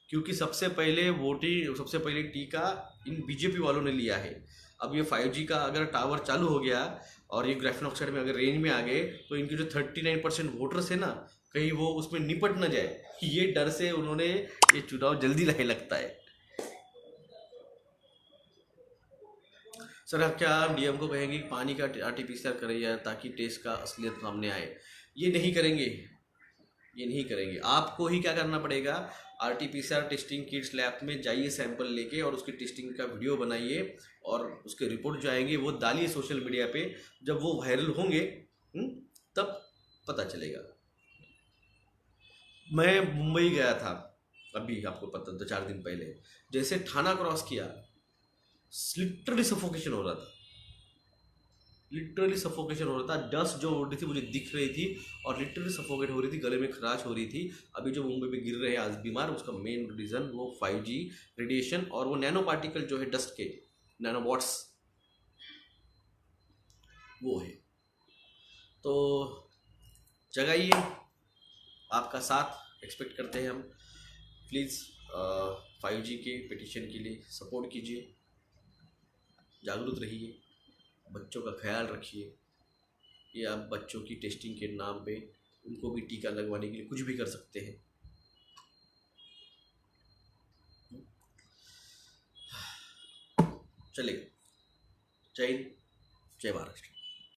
क्योंकि सबसे पहले टीका इन बीजेपी वालों ने लिया है। अब ये 5G का अगर टावर चालू हो गया और ये ग्राफीन ऑक्साइड में अगर रेंज में आ गए तो इनके जो 39% वोटर्स है ना, कहीं वो उसमें निपट न जाए, ये डर से उन्होंने ये चुनाव जल्दी लाने लगता है। सर क्या आप डीएम को कहेंगे कि पानी का RT-PCR करिए ताकि टेस्ट का असलियत सामने आए? ये नहीं करेंगे, ये नहीं करेंगे। आपको ही क्या करना पड़ेगा, RT-PCR टेस्टिंग किट्स लैब में जाइए, सैंपल लेके और उसकी टेस्टिंग का वीडियो बनाइए और उसके रिपोर्ट जो आएंगे वो डालिए सोशल मीडिया पे। जब वो वायरल होंगे तब पता चलेगा। मैं मुंबई गया था अभी, आपको पता 2-4 दिन पहले, जैसे थाना क्रॉस किया, लिटरली सफोकेशन हो रहा था। लिटरली सफोकेशन हो रहा था। डस्ट जो उड़ रही थी मुझे दिख रही थी और लिटरली सफोकेट हो रही थी, गले में खराश हो रही थी। अभी जो मुंबई में गिर रहे हैं आज बीमार, उसका मेन रीज़न वो 5G रेडिएशन और वो नैनो पार्टिकल जो है डस्ट के, नैनोबॉट्स, वो है। तो जगाइए, आपका साथ एक्सपेक्ट करते हैं हम। प्लीज़ 5G के पिटिशन के लिए सपोर्ट कीजिए, जागरूक रहिए, बच्चों का ख्याल रखिए। ये आप बच्चों की टेस्टिंग के नाम पे उनको भी टीका लगवाने के लिए कुछ भी कर सकते हैं। चलेगा। जय हिंद, जय महाराष्ट्र।